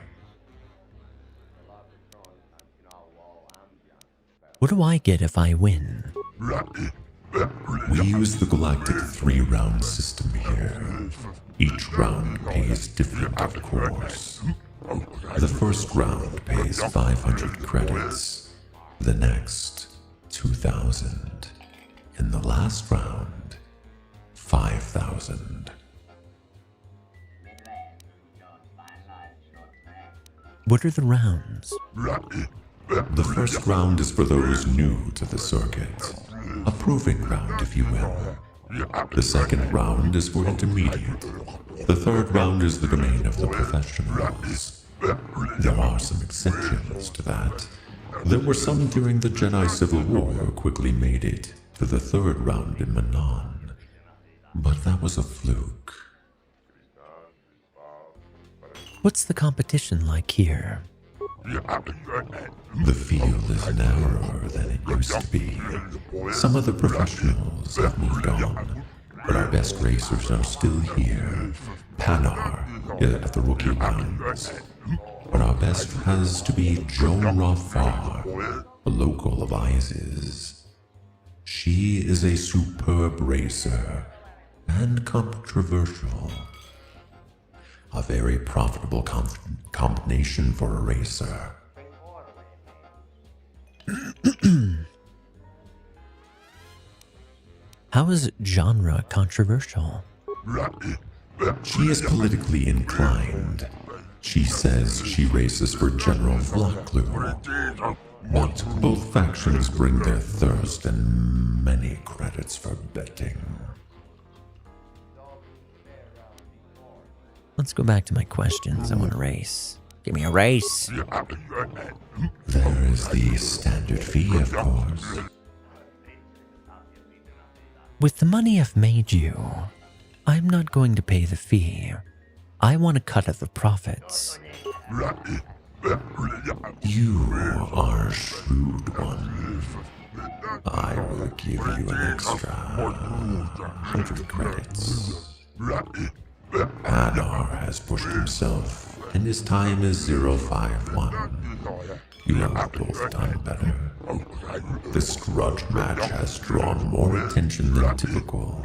What do I get if I win? We use the galactic 3-round system here. Each round pays different, of course. The first round pays 500 credits. The next, 2,000. In the last round, 5,000. What are the rounds? The first round is for those new to the circuit. A proving round, if you will. The second round is for intermediate. The third round is the domain of the professionals. There are some exceptions to that. There were some during the Jedi Civil War who quickly made it to the third round in Manon. But that was a fluke. What's the competition like here? The field is narrower than it used to be. Some of the professionals have moved on, but our best racers are still here. Panar is at the rookie rounds. But our best has to be Joan Raffar, a local of Izes. She is a superb racer and controversial. A very profitable combination for a racer. How is genre controversial? She is politically inclined. She says she races for General Vlaklu. But both factions bring their thirst and many credits for betting. Let's go back to my questions. I want to race. Give me a race. There is the standard fee, of course. With the money I've made you, I'm not going to pay the fee. I want a cut of the profits. You are a shrewd one. I will give you an extra 100 credits. Panar has pushed himself, and his time is 051. You have both done better. This grudge match has drawn more attention than typical.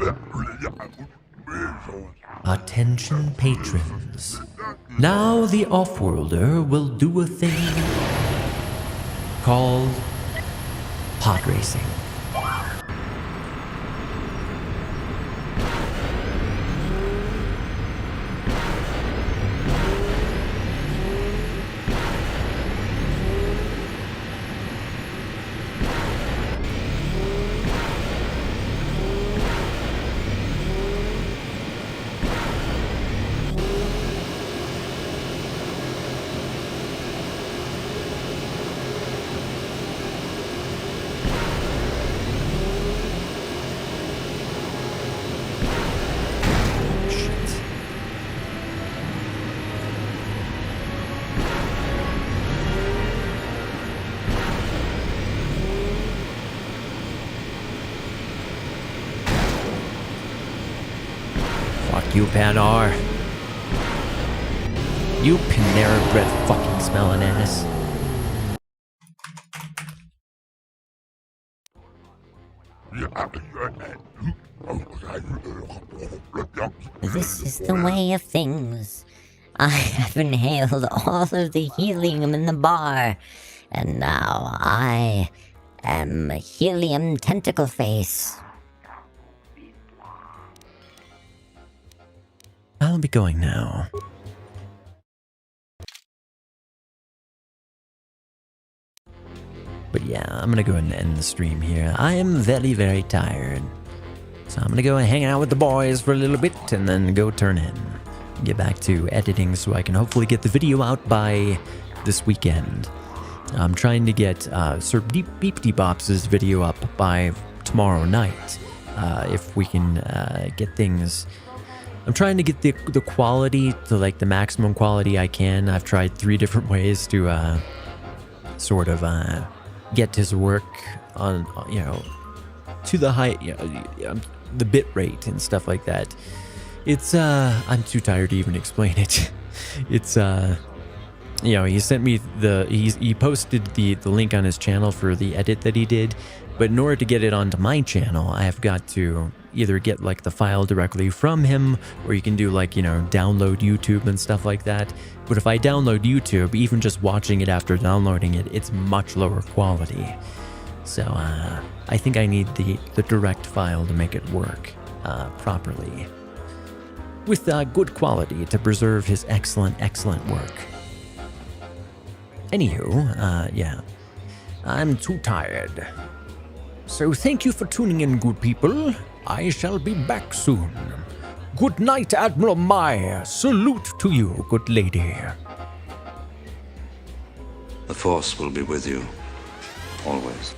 Attention patrons. Now the Offworlder will do a thing called pod racing. You Panar. You Panera bread fucking smelling ass. This is the way of things. I have inhaled all of the helium in the bar, and now I am Helium Tentacle Face. I'll be going now. But yeah, I'm gonna go ahead and end the stream here. I am very, very tired. So I'm gonna go and hang out with the boys for a little bit and then go turn in. Get back to editing so I can hopefully get the video out by this weekend. I'm trying to get Sir Beepty Bops' video up by tomorrow night. If we can get things... I'm trying to get the quality to like the maximum quality I can. I've tried 3 different ways to sort of get his work on, you know, to the high, you know, the bit rate and stuff like that. It's I'm too tired to even explain it. It's you know, he sent me he posted the link on his channel for the edit that he did, but in order to get it onto my channel, I have got to either get like the file directly from him, or you can do like, you know, download YouTube and stuff like that. But if I download YouTube, even just watching it after downloading it, it's much lower quality. So I think I need the direct file to make it work properly with good quality to preserve his excellent work. Anywho, yeah, I'm too tired. So thank you for tuning in, good people. I shall be back soon. Good night, Admiral Mai. Salute to you, good lady. The Force will be with you, Always.